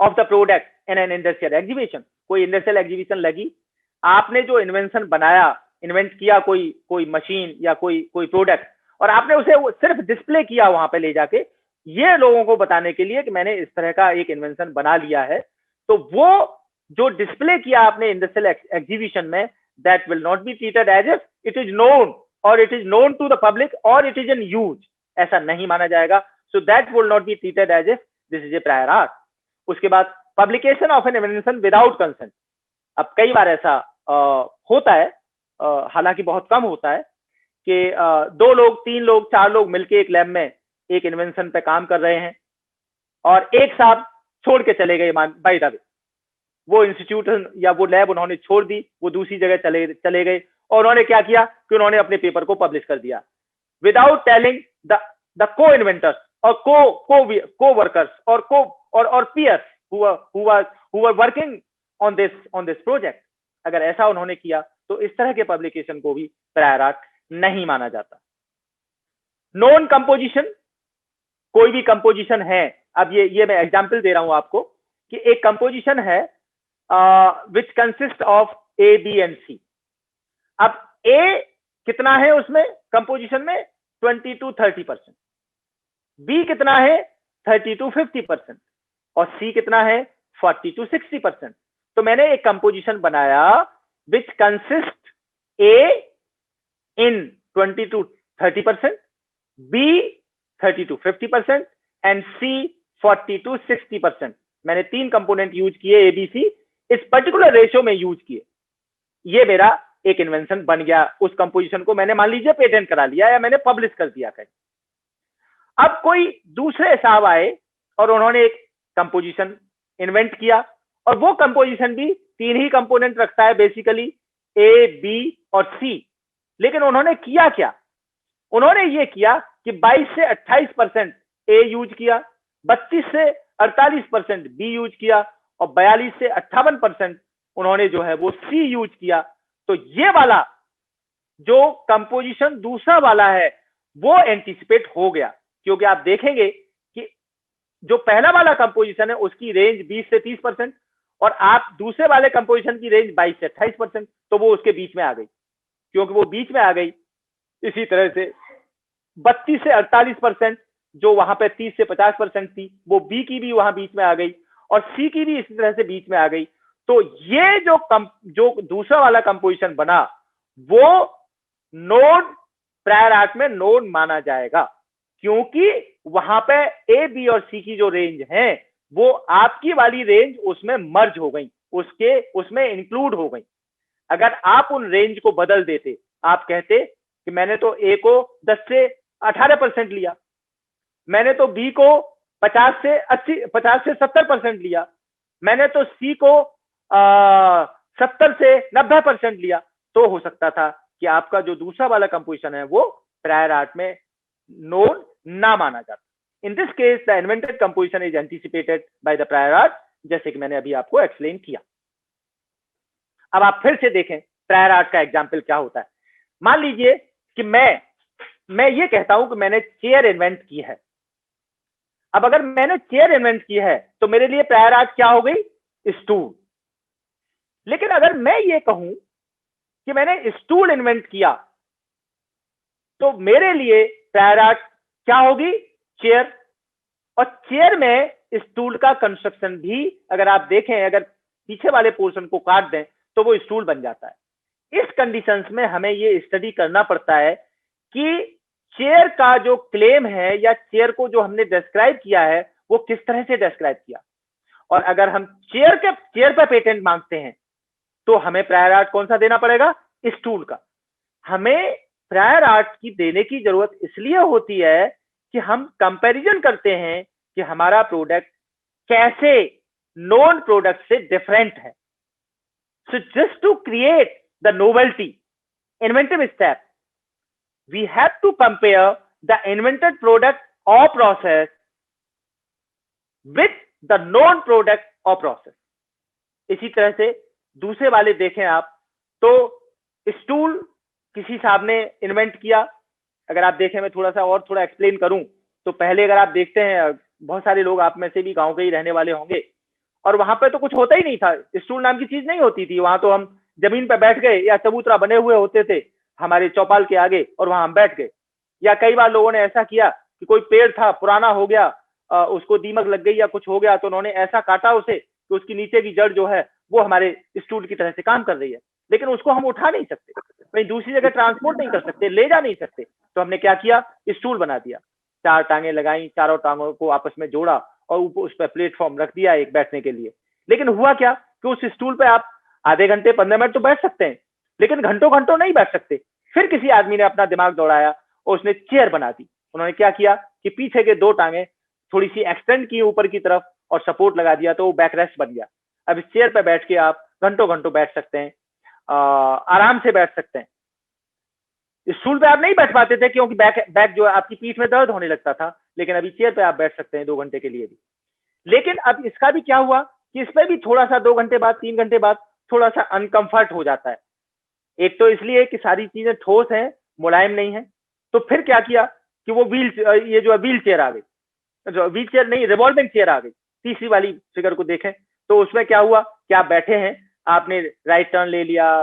of the product in an industrial exhibition, कोई industrial exhibition लगी, आपने जो इन्वेंशन बनाया, इन्वेंट किया कोई मशीन या कोई प्रोडक्ट, और आपने उसे सिर्फ डिस्प्ले किया वहां पे ले जाके, ये लोगों को बताने के लिए कि मैंने इस तरह का एक इन्वेंशन बना लिया है, तो वो जो डिस्प्ले किया आपने इंडस्ट्रियल एग्जीबिशन में, that will not be treated as if it is known और it is known to the public और इट इज इन यूज, ऐसा नहीं माना जाएगा। So that will not be treated as if this is a prior art. उसके बाद publication of an invention without consent. अब कई बार ऐसा होता है, हालांकि बहुत कम होता है, कि 2 लोग 3 लोग 4 लोग मिलके एक लैब में एक इन्वेंशन पे काम कर रहे हैं, और एक साहब छोड़ के चले गए, बाय द वे वो इंस्टीट्यूट या वो लैब उन्होंने छोड़ दी, वो दूसरी जगह चले गए, और उन्होंने क्या किया कि उन्होंने अपने पेपर को पब्लिश कर दिया विदाउट टेलिंग द को इन्वेंटर्स और को वर्कर्स और peers who were working on this project। अगर ऐसा उन्होंने किया तो इस तरह के पब्लिकेशन को भी प्रायर आर्ट नहीं माना जाता। नॉन कंपोजिशन, कोई भी कंपोजिशन है, अब ये मैं एग्जांपल दे रहा हूं आपको कि एक कंपोजिशन है which consists of A, B and C। अब A कितना है उसमें कंपोजिशन में 20 to 30%, B कितना है 30 to 50%, और C कितना है 40 to 60%। तो मैंने एक कंपोजिशन बनाया which consists A in 20 to 30%, B 30 to 50% and C 40 to 60%। मैंने 3 कंपोनेंट यूज किए, ABC इस पर्टिकुलर रेशियो में यूज किए, ये मेरा एक इन्वेंशन बन गया। उस कंपोजिशन को मैंने मान लीजिए पेटेंट करा लिया या मैंने पब्लिश कर दिया कहीं। अब कोई दूसरे साहब आए और उन्होंने एक कंपोजिशन इन्वेंट किया, और वो कंपोजिशन भी 3 ही कंपोनेंट रखता है बेसिकली, A, B और C। लेकिन उन्होंने किया क्या? उन्होंने ये किया कि 22 से 28% A यूज किया, 32 से 48% B यूज किया, और 42 से 58% उन्होंने जो है वो C यूज किया। तो ये वाला जो कंपोजिशन दूसरा वाला है वो एंटीसिपेट हो गया, क्योंकि आप देखेंगे कि जो पहला वाला कंपोजिशन है उसकी रेंज 20 से 30%, और आप दूसरे वाले कंपोजिशन की रेंज 22 से 28%, तो वो उसके बीच में आ गई। क्योंकि वो बीच में आ गई, इसी तरह से 32 से 48%, जो वहां पे 30 से 50% थी, वो बी की भी वहां बीच में आ गई और सी की भी इसी तरह से बीच में आ गई। तो ये जो दूसरा वाला कंपोजिशन बना वो नोड प्रायर आर्ट में नोड माना जाएगा, क्योंकि वहां पे ए बी और सी की जो रेंज है वो आपकी वाली रेंज उसमें मर्ज हो गई, उसमें इंक्लूड हो गई। अगर आप उन रेंज को बदल देते, आप कहते कि मैंने तो ए को 10 से 18% लिया, मैंने तो बी को 50 से 70% लिया, मैंने तो सी को 70 से 90% लिया, तो हो सकता था कि आपका जो दूसरा वाला कंपोजिशन है वो प्रायर आर्ट में नोड ना माना जाता। In this case the invented composition is anticipated by the prior art, जैसे कि मैंने अभी आपको एक्सप्लेन किया। अब आप फिर से देखें प्रायर आर्ट का एग्जाम्पल क्या होता है। मान लीजिए कि मैं ये कहता हूं कि मैंने चेयर इन्वेंट की है। अब अगर मैंने चेयर इन्वेंट की है तो मेरे लिए प्रायर आर्ट क्या हो गई? स्टूल। लेकिन अगर मैं ये कहूं कि मैंने स्टूल इन्वेंट किया तो मेरे लिए प्रायर आर्ट क्या होगी? चेयर। और चेयर में स्टूल का कंस्ट्रक्शन भी अगर आप देखें, अगर पीछे वाले पोर्शन को काट दें तो वो स्टूल बन जाता है। इस कंडीशंस में हमें ये स्टडी करना पड़ता है कि चेयर का जो क्लेम है या चेयर को जो हमने डिस्क्राइब किया है वो किस तरह से डिस्क्राइब किया। और अगर हम चेयर पर पेटेंट मांगते हैं तो हमें प्रायर आर्ट कौन सा देना पड़ेगा? स्टूल का। हमें प्रायर आर्ट की देने की जरूरत इसलिए होती है कि हम कंपैरिजन करते हैं कि हमारा प्रोडक्ट कैसे नॉन प्रोडक्ट से डिफरेंट है। So just to create the novelty, inventive step, we have to compare the invented product or process with the known product or process. इसी तरह से दूसरे वाले देखें आप तो स्टूल किसी साहब ने इन्वेंट किया। अगर आप देखें, मैं थोड़ा एक्सप्लेन करूं तो पहले अगर आप देखते हैं, बहुत सारे लोग आप में से भी गांव के ही रहने वाले होंगे, और वहां पे तो कुछ होता ही नहीं था, स्टूल नाम की चीज नहीं होती थी। वहां तो हम जमीन पे बैठ गए या चबूतरा बने हुए होते थे हमारे चौपाल के आगे और वहां हम बैठ गए। या कई बार लोगों ने ऐसा किया कि कोई पेड़ था पुराना हो गया, उसको दीमक लग गई या कुछ हो गया तो उन्होंने ऐसा काटा उसे कि उसकी नीचे की जड़ जो है वो हमारे स्टूल की तरह से काम कर रही है, लेकिन उसको हम उठा नहीं सकते, कहीं दूसरी जगह ट्रांसपोर्ट नहीं कर सकते, ले जा नहीं सकते। तो हमने क्या किया? स्टूल बना दिया। 4 टांगे लगाई, चारों टांगों को आपस में जोड़ा और ऊपर उस पर प्लेटफॉर्म रख दिया एक बैठने के लिए। लेकिन हुआ क्या कि उस स्टूल पे आप आधे घंटे 15 मिनट तो बैठ सकते हैं, लेकिन घंटों घंटों नहीं बैठ सकते। फिर किसी आदमी ने अपना दिमाग दौड़ाया और उसने चेयर बना दी। उन्होंने क्या किया कि पीछे के 2 टांगे थोड़ी सी एक्सटेंड की ऊपर की तरफ और सपोर्ट लगा दिया, तो वो बैकरेस्ट बन गया। अब इस चेयर पे बैठ के आप घंटों घंटों बैठ सकते हैं, आराम से बैठ सकते हैं। स्टूल पे आप नहीं बैठ पाते थे क्योंकि बैक जो है आपकी पीठ में दर्द होने लगता था, लेकिन अभी चेयर पे आप बैठ सकते हैं 2 घंटे के लिए भी। लेकिन अब इसका भी क्या हुआ कि इसमें भी थोड़ा सा 2 घंटे बाद 3 घंटे बाद थोड़ा सा अनकंफर्ट हो जाता है। एक तो इसलिए कि सारी चीजें ठोस हैं, मुलायम नहीं है। तो फिर क्या किया कि वो ये जो व्हील चेयर आ गई, जो व्हील चेयर नहीं रिवॉल्विंग चेयर आ गई। तीसरी वाली फिगर को देखें तो उसमें क्या हुआ कि आप बैठे हैं, आपने राइट टर्न ले लिया,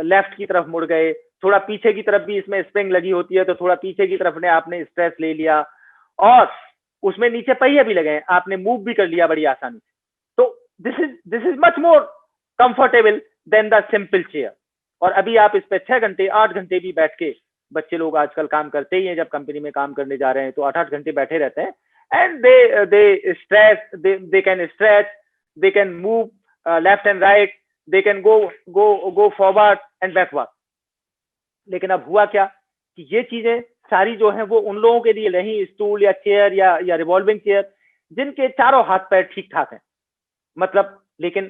लेफ्ट की तरफ मुड़ गए, थोड़ा पीछे की तरफ भी इसमें स्प्रिंग लगी होती है तो थोड़ा पीछे की तरफ ने आपने स्ट्रेस ले लिया, और उसमें नीचे पहिए भी लगे हैं, आपने मूव भी कर लिया बड़ी आसानी से। तो this is much more comfortable than the simple chair. और अभी आप इस पे 6 घंटे 8 घंटे भी बैठ के, बच्चे लोग आजकल काम करते ही हैं, जब कंपनी में काम करने जा रहे हैं तो 8-8 घंटे बैठे रहते हैं, and they can stretch, they can move left and right, they can go forward and backward. लेकिन अब हुआ क्या कि ये चीजें सारी जो हैं वो उन लोगों के लिए नहीं, स्टूल या चेयर या रिवॉल्विंग चेयर, जिनके चारों हाथ पैर ठीक ठाक हैं, मतलब। लेकिन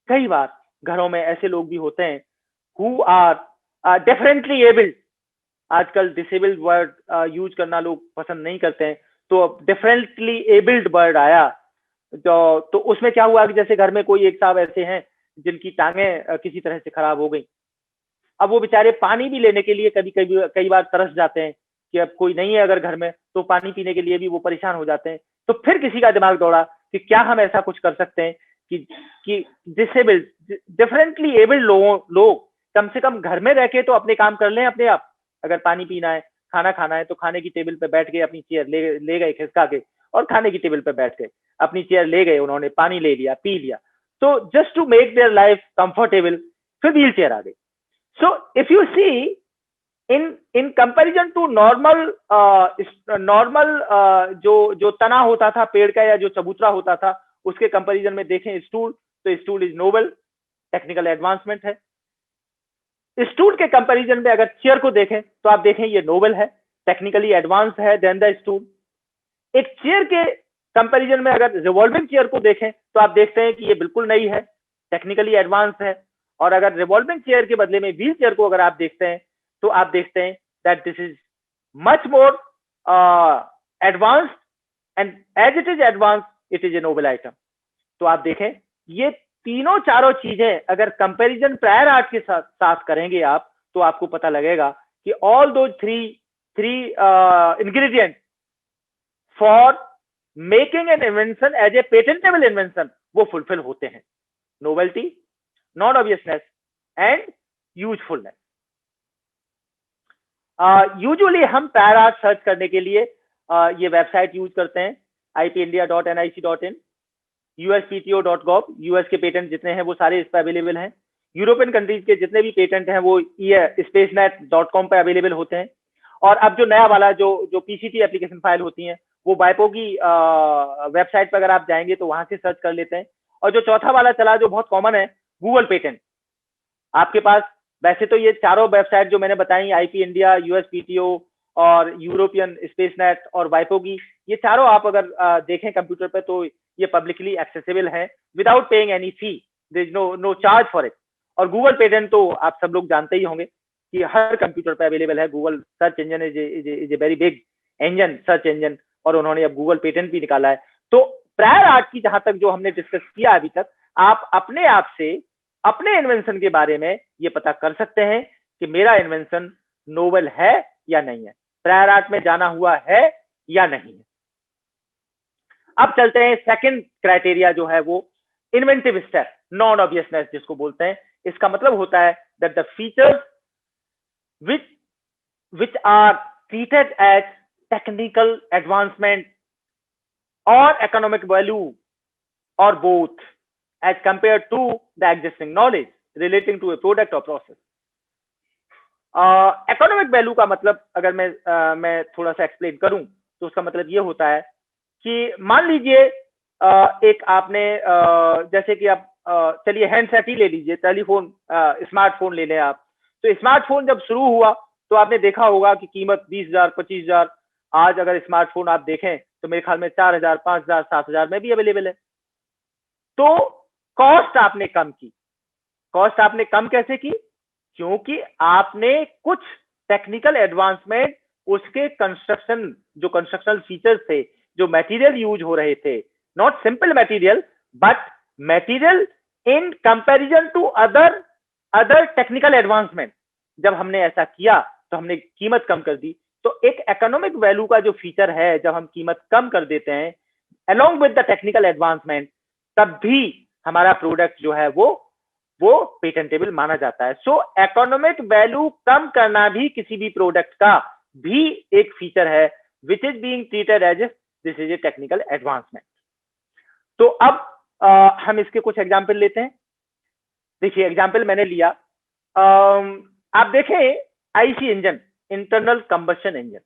कई बार घरों में ऐसे लोग भी होते हैं हु आर डिफरेंटली एबल्ड। आजकल डिसेबल्ड वर्ड यूज करना लोग पसंद नहीं करते हैं, तो अब डिफरेंटली एबल्ड वर्ड आया तो उसमें क्या हुआ कि जैसे घर में कोई एक साहब ऐसे हैं जिनकी टांगें किसी तरह से खराब हो गई। अब वो बेचारे पानी भी लेने के लिए कई बार तरस जाते हैं कि अब कोई नहीं है अगर घर में, तो पानी पीने के लिए भी वो परेशान हो जाते हैं। तो फिर किसी का दिमाग दौड़ा कि क्या हम ऐसा कुछ कर सकते हैं कि डिसेबल्ड डिफरेंटली एबल्ड लोग कम से कम घर में रह के तो अपने काम कर लें अपने आप। अगर पानी पीना है, खाना खाना है तो खाने की टेबल पे बैठ गए, अपनी चेयर ले गए खिसका के, और खाने की टेबल पे बैठ गए, अपनी चेयर ले गए, उन्होंने पानी ले लिया, पी लिया। तो just to make their life comfortable फिर व्हील चेयर आ गई। So if you see in comparison to normal जो तना होता था पेड़ का या जो चबूतरा होता था, उसके कंपैरिजन में देखें स्टूल, तो stool is novel, technical advancement है। स्टूल के कंपैरिजन में अगर चेयर को देखें तो आप देखें ये नोबल है, टेक्निकली एडवांस है देन द स्टूल। एक चेयर के कंपैरिजन में अगर रिवॉल्विंग चेयर को देखें तो आप देखते हैं कि ये बिल्कुल नई है, टेक्निकली एडवांस है। और अगर रिवॉल्विंग चेयर के बदले में व्हील चेयर को अगर आप देखते हैं तो आप देखते हैं that this is much more advanced, and as it is advance it is a novel item. तो आप देखें ये तीनों चारों चीजें अगर कंपैरिजन प्रायर आर्ट के साथ करेंगे आप, तो आपको पता लगेगा कि ऑल दो three ingredient for making an invention as a patentable invention वो फुलफिल होते हैं। Novelty, non obviousness and usefulness. Usually हम प्रायर आर्ट सर्च करने के लिए ये वेबसाइट यूज करते हैं, ipindia.nic.in, uspto.gov। यूएस के पेटेंट जितने हैं वो सारे इस पर अवेलेबल हैं। यूरोपियन कंट्रीज के जितने भी पेटेंट हैं वो spacenet.com पे अवेलेबल होते हैं। और अब जो नया वाला जो पीसीटी एप्लीकेशन फाइल होती हैं वो वाइपो की वेबसाइट पर अगर आप जाएंगे तो वहां से सर्च कर लेते हैं। और जो चौथा वाला चला जो बहुत कॉमन है, गूगल पेटेंट। आपके पास वैसे तो ये चारों वेबसाइट जो मैंने बताई, आईपी इंडिया, यूएसपीटीओ और यूरोपियन स्पेसनेट और वाइपो की, ये चारों आप अगर देखें कंप्यूटर पे तो ये पब्लिकली एक्सेसिबल है without paying any fee, there is no charge for it. और गूगल पेटेंट तो आप सब लोग जानते ही होंगे कि हर कंप्यूटर पे अवेलेबल है। Google search engine is a very big engine, search engine, और उन्होंने अब गूगल पेटेंट भी निकाला है। तो प्रायर आर्ट की जहां तक जो हमने डिस्कस किया अभी तक, आप अपने आप से अपने इन्वेंशन के बारे में ये पता कर सकते हैं कि मेरा इन्वेंशन नोबल है या नहीं है, प्रायर आर्ट में जाना हुआ है या नहीं है। अब चलते हैं सेकंड क्राइटेरिया जो है वो इन्वेंटिव स्टेप, नॉन ऑब्वियसनेस जिसको बोलते हैं। इसका मतलब होता है that the features which are treated as technical advancement or economic value or both as compared to the existing knowledge relating to a product or process. economic value का मतलब अगर मैं थोड़ा सा एक्सप्लेन करूं तो उसका मतलब ये होता है कि मान लीजिए एक आपने जैसे कि आप चलिए हैंडसेट ही ले लीजिए, टेलीफोन, स्मार्टफोन ले लें आप। तो स्मार्टफोन जब शुरू हुआ तो आपने देखा होगा कि कीमत 20,000, 25,000। आज अगर स्मार्टफोन आप देखें तो मेरे ख्याल में 4,000, 5,000, 7,000 में भी अवेलेबल है। तो कॉस्ट आपने कम की। कॉस्ट आपने कम कैसे की? क्योंकि आपने कुछ टेक्निकल एडवांसमेंट उसके कंस्ट्रक्शनल फीचर्स थे, जो मटेरियल यूज हो रहे थे, not simple material but material in comparison to other technical advancement. जब हमने ऐसा किया तो हमने कीमत कम कर दी। तो एक इकोनॉमिक वैल्यू का जो फीचर है, जब हम कीमत कम कर देते हैं along with the technical advancement, तब भी हमारा प्रोडक्ट जो है वो पेटेंटेबल माना जाता है। सो इकोनॉमिक वैल्यू कम करना भी किसी भी प्रोडक्ट का भी एक फीचर है which is being treated as this is a technical advancement. तो अब हम इसके कुछ एग्जाम्पल लेते हैं। देखिए एग्जाम्पल मैंने लिया, आप देखें IC engine, internal combustion engine.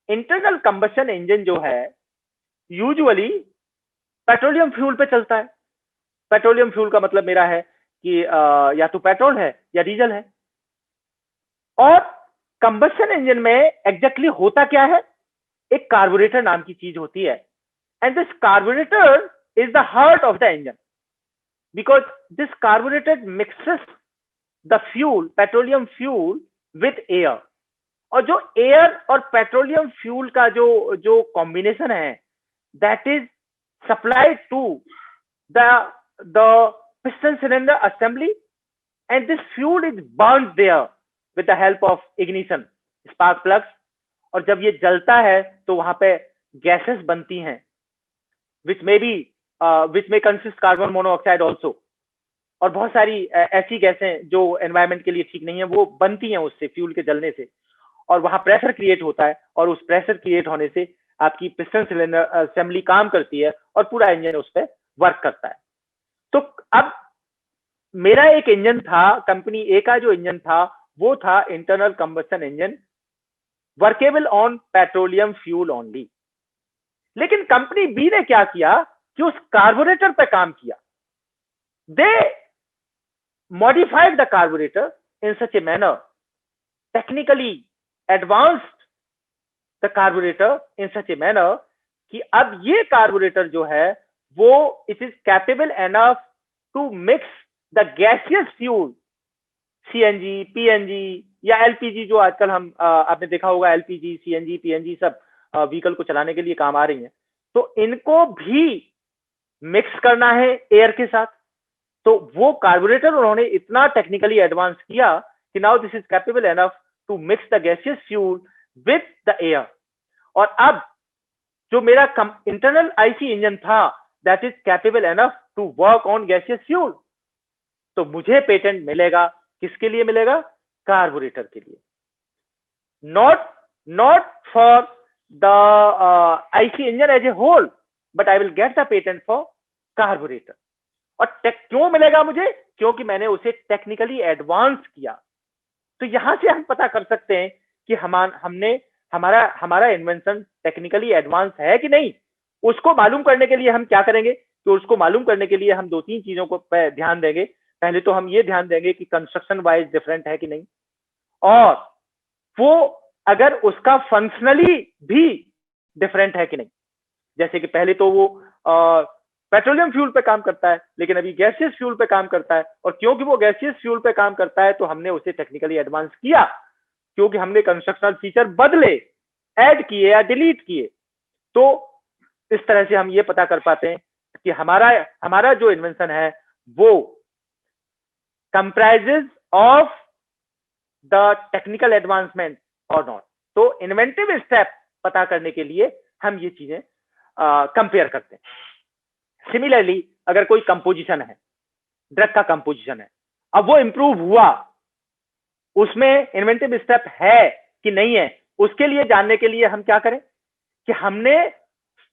Internal combustion engine जो है यूजुअली पेट्रोलियम फ्यूल पे चलता है। पेट्रोलियम फ्यूल का मतलब मेरा है कि या तो पेट्रोल है या डीजल है। और कंबशन इंजन में एग्जैक्टली होता क्या है? एक कार्बोरेटर नाम की चीज होती है, and this carburettor is the heart of the engine because this carburetor mixes the fuel, petroleum fuel with air। और जो एयर और पेट्रोलियम फ्यूल का जो कॉम्बिनेशन है, that is supplied to the piston cylinder assembly, and this fuel is burned there with the help of ignition, spark plugs। और जब ये जलता है तो वहां पे गैसेस बनती हैं which may consist carbon monoxide also, और बहुत सारी ऐसी गैसें जो एनवायरनमेंट के लिए ठीक नहीं है वो बनती हैं उससे, फ्यूल के जलने से। और वहां प्रेशर क्रिएट होता है, और उस प्रेशर क्रिएट होने से आपकी पिस्टन सिलेंडर असेंबली काम करती है और पूरा इंजन उस पर वर्क करता है। तो अब मेरा एक इंजन था, कंपनी ए का जो इंजन था वो था internal combustion engine, workable on petroleum fuel only. लेकिन कंपनी बी ने क्या किया कि उस कार्बोरेटर पे काम किया। दे modified the carburetor in such a manner, technically advanced the carburetor in such a manner कि अब ये कार्बोरेटर जो है वो it is capable enough to mix the gaseous fuel CNG, PNG या LPG, जो आजकल हम आपने देखा होगा LPG, CNG, PNG सब व्हीकल को चलाने के लिए काम आ रही हैं, तो इनको भी मिक्स करना है एयर के साथ। तो वो कार्बोरेटर उन्होंने इतना टेक्निकली एडवांस किया कि now this is capable enough to mix the gaseous fuel with the air. और अब जो मेरा इंटरनल आईसी इंजन था that is capable enough to work on gaseous fuel. तो मुझे पेटेंट मिलेगा, किसके लिए मिलेगा? कार्बोरेटर के लिए, not for the IC engine as a whole, but I will get the patent for carburettor. और क्यों मिलेगा मुझे? क्योंकि मैंने उसे टेक्निकली एडवांस किया। तो यहां से हम पता कर सकते हैं कि हमारा इन्वेंशन टेक्निकली एडवांस है कि नहीं। उसको मालूम करने के लिए हम क्या करेंगे? तो उसको मालूम करने के लिए हम 2-3 चीजों को ध्यान देंगे। पहले तो हम ये ध्यान देंगे कि कंस्ट्रक्शन वाइज डिफरेंट है कि नहीं, और वो अगर उसका फंक्शनली भी डिफरेंट है कि नहीं। जैसे कि पहले तो वो पेट्रोलियम फ्यूल पे काम करता है, लेकिन अभी गैसियस फ्यूल पे काम करता है, और क्योंकि वो गैसियस फ्यूल पे काम करता है तो हमने उसे टेक्निकली एडवांस किया, क्योंकि हमने कंस्ट्रक्शनल फीचर बदले, ऐड किए या डिलीट किए। तो इस तरह से हम ये पता कर पाते हैं कि हमारा जो इन्वेंशन है वो comprises of the technical advancement और नॉट। तो इन्वेंटिव स्टेप पता करने के लिए हम ये चीजें कंपेयर करते हैं। सिमिलरली अगर कोई कंपोजिशन है, ड्रग का कंपोजिशन है, अब वो इंप्रूव हुआ, उसमें इन्वेंटिव स्टेप है कि नहीं है, उसके लिए जानने के लिए हम क्या करें कि हमने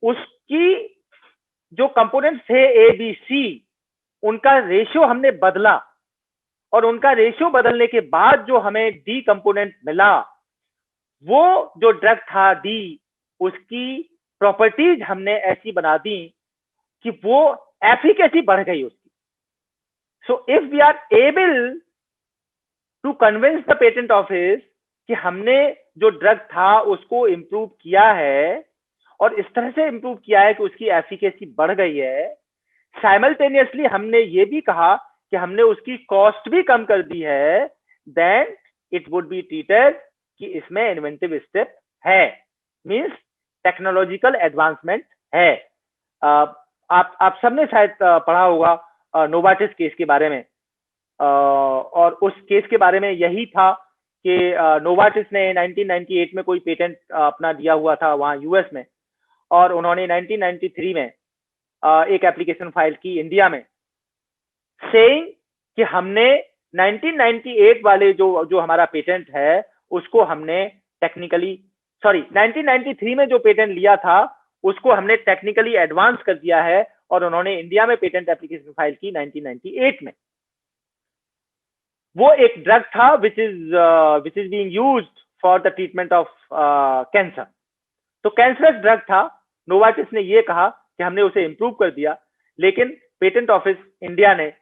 उसकी जो कंपोनेंट्स थे ए बी सी, उनका रेशियो हमने बदला, और उनका रेशियो बदलने के बाद जो हमें डी कंपोनेंट मिला, वो जो ड्रग था डी, उसकी प्रॉपर्टीज हमने ऐसी बना दी कि वो एफिकेसी बढ़ गई उसकी। So if we are able to convince the patent office कि हमने जो ड्रग था उसको इंप्रूव किया है, और इस तरह से इंप्रूव किया है कि उसकी एफिकेसी बढ़ गई है, साइमल्टेनियसली हमने ये भी कहा कि हमने उसकी कॉस्ट भी कम कर दी है, then it would be treated कि इसमें इन्वेंटिव स्टेप है, मींस टेक्नोलॉजिकल एडवांसमेंट है। आप सबने शायद पढ़ा होगा नोवार्टिस केस के बारे में, और उस केस के बारे में यही था कि नोवार्टिस ने 1998 में कोई पेटेंट अपना दिया हुआ था वहां यूएस में, और उन्होंने 1993 में एक एप्लीकेशन फाइल की इंडिया में, सेइंग कि हमने 1998 वाले जो हमारा पेटेंट है उसको हमने 1993 में जो पेटेंट लिया था उसको हमने टेक्निकली एडवांस कर दिया है, और उन्होंने इंडिया में पेटेंट एप्लीकेशन फाइल की 1998 में। वो एक ड्रग था which is being used for the treatment of cancer. तो कैंसरस ड्रग था। नोवार्टिस ने ये कहा कि हमने उसे इंप्रूव कर दिया, लेकिन पेटेंट ऑफिस इंडिया ने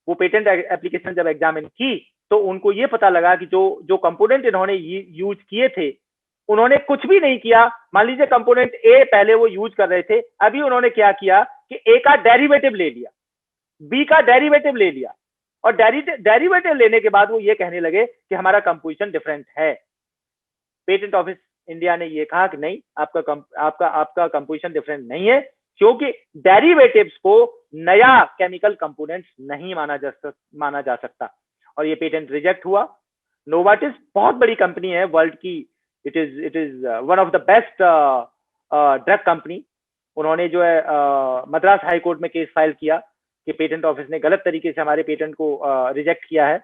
वो पेटेंट एप्लीकेशन जब एग्जामिन की तो उनको ये पता लगा कि जो कंपोनेंट इन्होंने यूज किए थे उन्होंने कुछ भी नहीं किया। मान लीजिए कंपोनेंट ए पहले वो यूज कर रहे थे, अभी उन्होंने क्या किया कि ए का डेरिवेटिव ले लिया, बी का डेरिवेटिव ले लिया, और डेरिवेटिव लेने के बाद वो ये कहने लगे कि हमारा कंपोजिशन डिफरेंट है। पेटेंट ऑफिस इंडिया ने ये कहा कि नहीं, आपका कंपोजिशन डिफरेंट नहीं है, क्योंकि डेरिवेटिव्स को नया केमिकल कंपोनेंट्स नहीं माना जा सकता, और ये पेटेंट रिजेक्ट हुआ। नोवार्टिस बहुत बड़ी कंपनी है वर्ल्ड की, it is one of the best drug company. उन्होंने जो है मद्रास हाई कोर्ट में केस फाइल किया कि पेटेंट ऑफिस ने गलत तरीके से हमारे पेटेंट को रिजेक्ट किया है,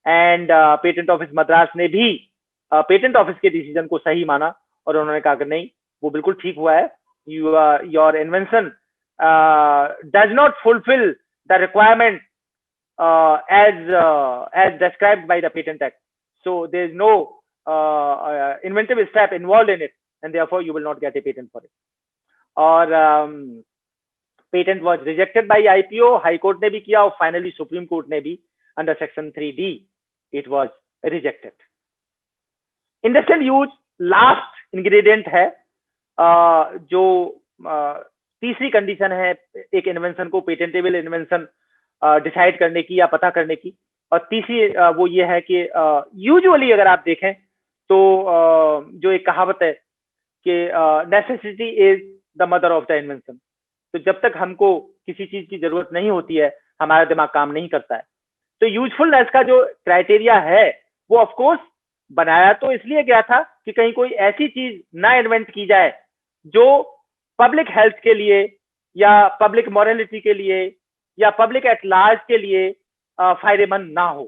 एंड पेटेंट ऑफिस मद्रास ने भी पेटेंट ऑफिस के डिसीजन को सही माना और उन्होंने कहा कि नहीं, वो बिल्कुल ठीक हुआ है, your invention does not fulfil the requirement as described by the Patent Act. So there is no inventive step involved in it, and therefore you will not get a patent for it. और patent was rejected by IPO, High Court ने भी किया और finally Supreme Court ने भी under Section 3D it was rejected. Industrial use last ingredient है, जो तीसरी कंडीशन है एक इन्वेंशन को पेटेंटेबल इन्वेंशन डिसाइड करने की या पता करने की, और तीसरी वो ये है कि यूजुअली अगर आप देखें तो जो एक कहावत है कि necessity is the mother of the invention, तो जब तक हमको किसी चीज की जरूरत नहीं होती है हमारा दिमाग काम नहीं करता है। तो यूजफुलनेस का जो क्राइटेरिया है वो ऑफ कोर्स बनाया तो इसलिए गया था कि कहीं कोई ऐसी चीज ना इन्वेंट की जाए जो पब्लिक हेल्थ के लिए या पब्लिक मॉरलिटी के लिए या पब्लिक एट लार्ज के लिए फायदेमंद ना हो।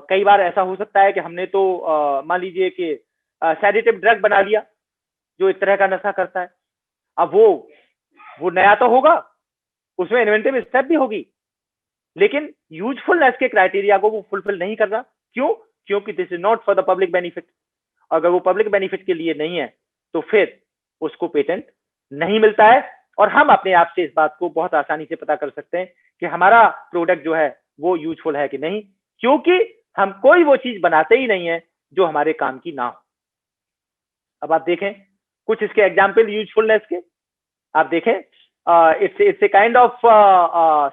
कई बार ऐसा हो सकता है कि हमने तो मान लीजिए कि सेडेटिव ड्रग बना लिया जो एक तरह का नशा करता है, अब वो नया तो होगा, उसमें इन्वेंटिव स्टेप भी होगी, लेकिन यूजफुलनेस के क्राइटेरिया को वो फुलफिल नहीं कर रहा। क्यों? क्योंकि this is not for the public benefit. अगर वो पब्लिक बेनिफिट के लिए नहीं है तो फिर उसको पेटेंट नहीं मिलता है, और हम अपने आप से इस बात को बहुत आसानी से पता कर सकते हैं कि हमारा प्रोडक्ट जो है वो यूजफुल है कि नहीं, क्योंकि हम कोई वो चीज बनाते ही नहीं है जो हमारे काम की ना हो। अब आप देखें कुछ इसके एग्जाम्पल यूजफुलनेस के, आप देखें इट्स ए काइंड ऑफ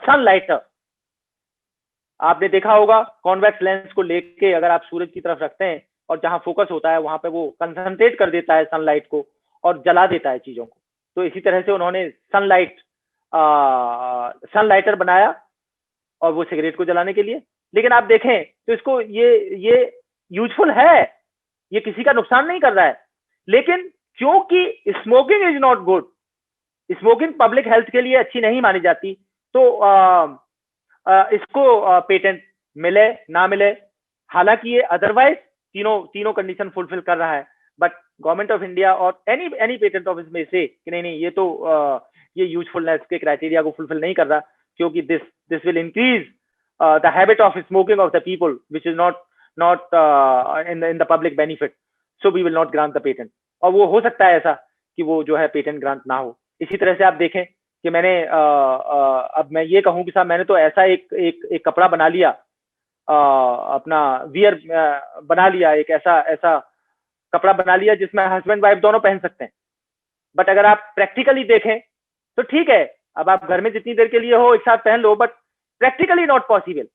सनलाइटर। आपने देखा होगा कॉन्वेक्स लेंस को लेके अगर आप सूरज की तरफ रखते हैं और जहां फोकस होता है वहां पे वो कंसंट्रेट कर देता है सनलाइट को और जला देता है चीजों को। तो इसी तरह से उन्होंने सनलाइटर बनाया और वो सिगरेट को जलाने के लिए, लेकिन आप देखें तो इसको ये यूजफुल है, ये किसी का नुकसान नहीं कर रहा है, लेकिन क्योंकि smoking is not good, smoking public health के लिए अच्छी नहीं मानी जाती, तो इसको पेटेंट मिले ना मिले, हालांकि ये अदरवाइज तीनों कंडीशन फुलफिल कर रहा है, बट गवर्नमेंट ऑफ इंडिया और एनी पेटेंट ऑफिस में से कि नहीं ये तो ये यूजफुलनेस के क्राइटेरिया को फुलफिल नहीं कर रहा, क्योंकि this will increase the habit of smoking of the people which is not in the public benefit, so we will not grant the patent. और वो हो सकता है ऐसा कि वो जो है पेटेंट ग्रांट ना हो। इसी तरह से आप देखें कि मैंने अब मैं ये कहूं कि साहब मैंने तो ऐसा एक कपड़ा बना लिया, अपना वियर बना लिया, एक ऐसा कपड़ा बना लिया जिसमें हस्बैंड वाइफ दोनों पहन सकते हैं, बट अगर आप प्रैक्टिकली देखें तो ठीक है, अब आप घर में जितनी देर के लिए हो एक साथ पहन लो, but practically not possible,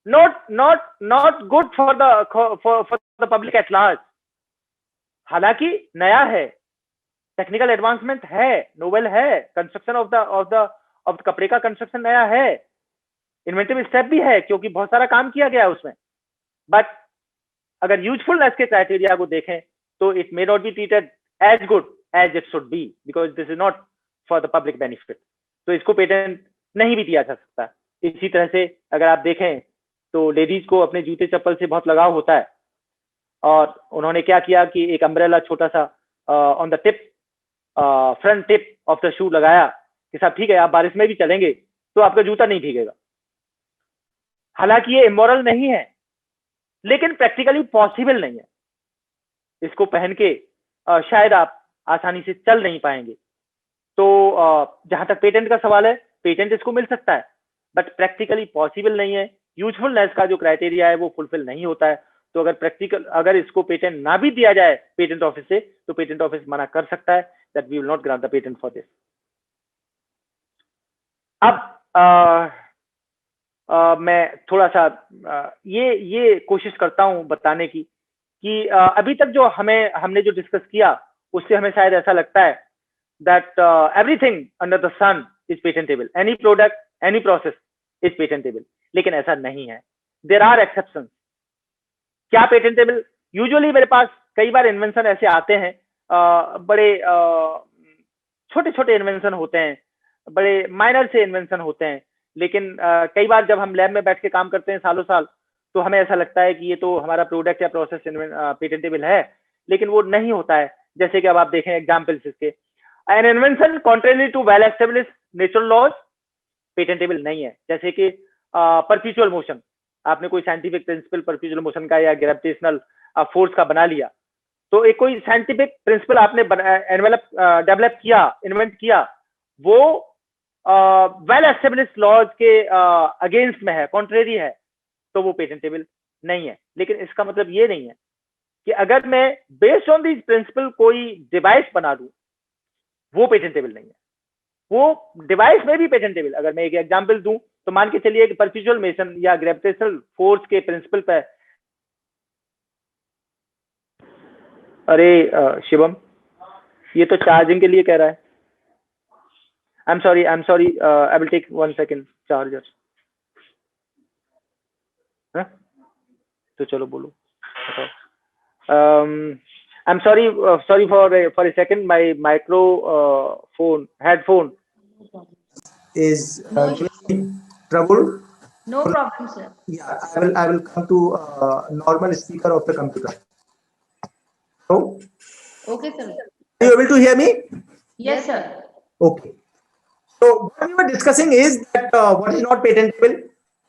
not good for the public at large. हालांकि नया है, टेक्निकल एडवांसमेंट है, नोवेल है, कंस्ट्रक्शन ऑफ द कपड़े का कंस्ट्रक्शन नया है, इन्वेंटिव स्टेप भी है क्योंकि बहुत सारा काम किया गया है उसमें, बट अगर यूजफुलनेस के क्राइटेरिया को देखें तो it may not be treated as good as it should be because this is not for the public benefit, तो इसको पेटेंट नहीं भी दिया जा सकता। इसी तरह से अगर आप देखें तो लेडीज को अपने जूते चप्पल से बहुत लगाव होता है, और उन्होंने क्या किया कि एक अम्ब्रेला छोटा सा on the tip, front tip of the shoe लगाया कि साहब ठीक है आप बारिश में भी चलेंगे तो आपका जूता नहीं भीगेगा। हालांकि ये इमोरल नहीं है, लेकिन प्रैक्टिकली पॉसिबल नहीं है, इसको पहन के शायद आप आसानी से चल नहीं पाएंगे। तो जहां तक पेटेंट का सवाल है, पेटेंट इसको मिल सकता है, बट प्रैक्टिकली पॉसिबल नहीं है, यूजफुलनेस का जो क्राइटेरिया है वो फुलफिल नहीं होता है। तो अगर इसको पेटेंट ना भी दिया जाए पेटेंट ऑफिस से, तो पेटेंट ऑफिस मना कर सकता है that we will not grant the patent for this. अब मैं थोड़ा सा ये कोशिश करता हूं बताने की कि अभी तक जो हमने जो डिस्कस किया उससे हमें शायद ऐसा लगता है that everything under the sun is patentable, any product any process is patentable, लेकिन ऐसा नहीं है, देयर आर एक्सेप्शंस। क्या पेटेंटेबल? यूजुअली मेरे पास कई बार इन्वेंशन ऐसे आते हैं, बड़े छोटे छोटे इन्वेंशन होते हैं, बड़े माइनर से इन्वेंशन होते हैं, लेकिन कई बार जब हम लैब में बैठ के काम करते हैं सालों साल, तो हमें ऐसा लगता है कि ये तो हमारा प्रोडक्ट या प्रोसेस पेटेंटेबल है, लेकिन वो नहीं होता है। जैसे कि अब आप देखें एग्जाम्पल्स इसके, an invention contrary to well established natural laws patentable नहीं है। जैसे कि परपेचुअल मोशन, आपने कोई साइंटिफिक प्रिंसिपल परपेचुअल मोशन का या ग्रेविटेशनल फोर्स का बना लिया, तो एक कोई साइंटिफिक प्रिंसिपल आपने डेवलप किया, इन्वेंट किया, वो वेल एस्टेब्लिश्ड लॉज के अगेंस्ट में है, कॉन्ट्रेरी है, तो वो पेटेंटेबल नहीं है। लेकिन इसका मतलब ये नहीं है कि अगर मैं बेस्ड ऑन दिस प्रिंसिपल कोई डिवाइस बना दूं, वो पेटेंटेबल नहीं है। वो डिवाइस में भी पेटेंटेबल, अगर मैं एक एग्जांपल दूं तो मान के चलिए कि परपेचुअल मोशन या ग्रेविटेशनल फोर्स के प्रिंसिपल पे, अरे शिवम, ये तो चार्जिंग के लिए कह रहा है। I am sorry, I will take 1 second charger. तो चलो बोलो, I am sorry for a second, my microphone headphone is trouble. No problem, sir. Yeah, I will come to normal speaker of the computer. So, Okay, sir. are you able to hear me? Yes, sir. Okay. So what we were discussing is that what is not patentable.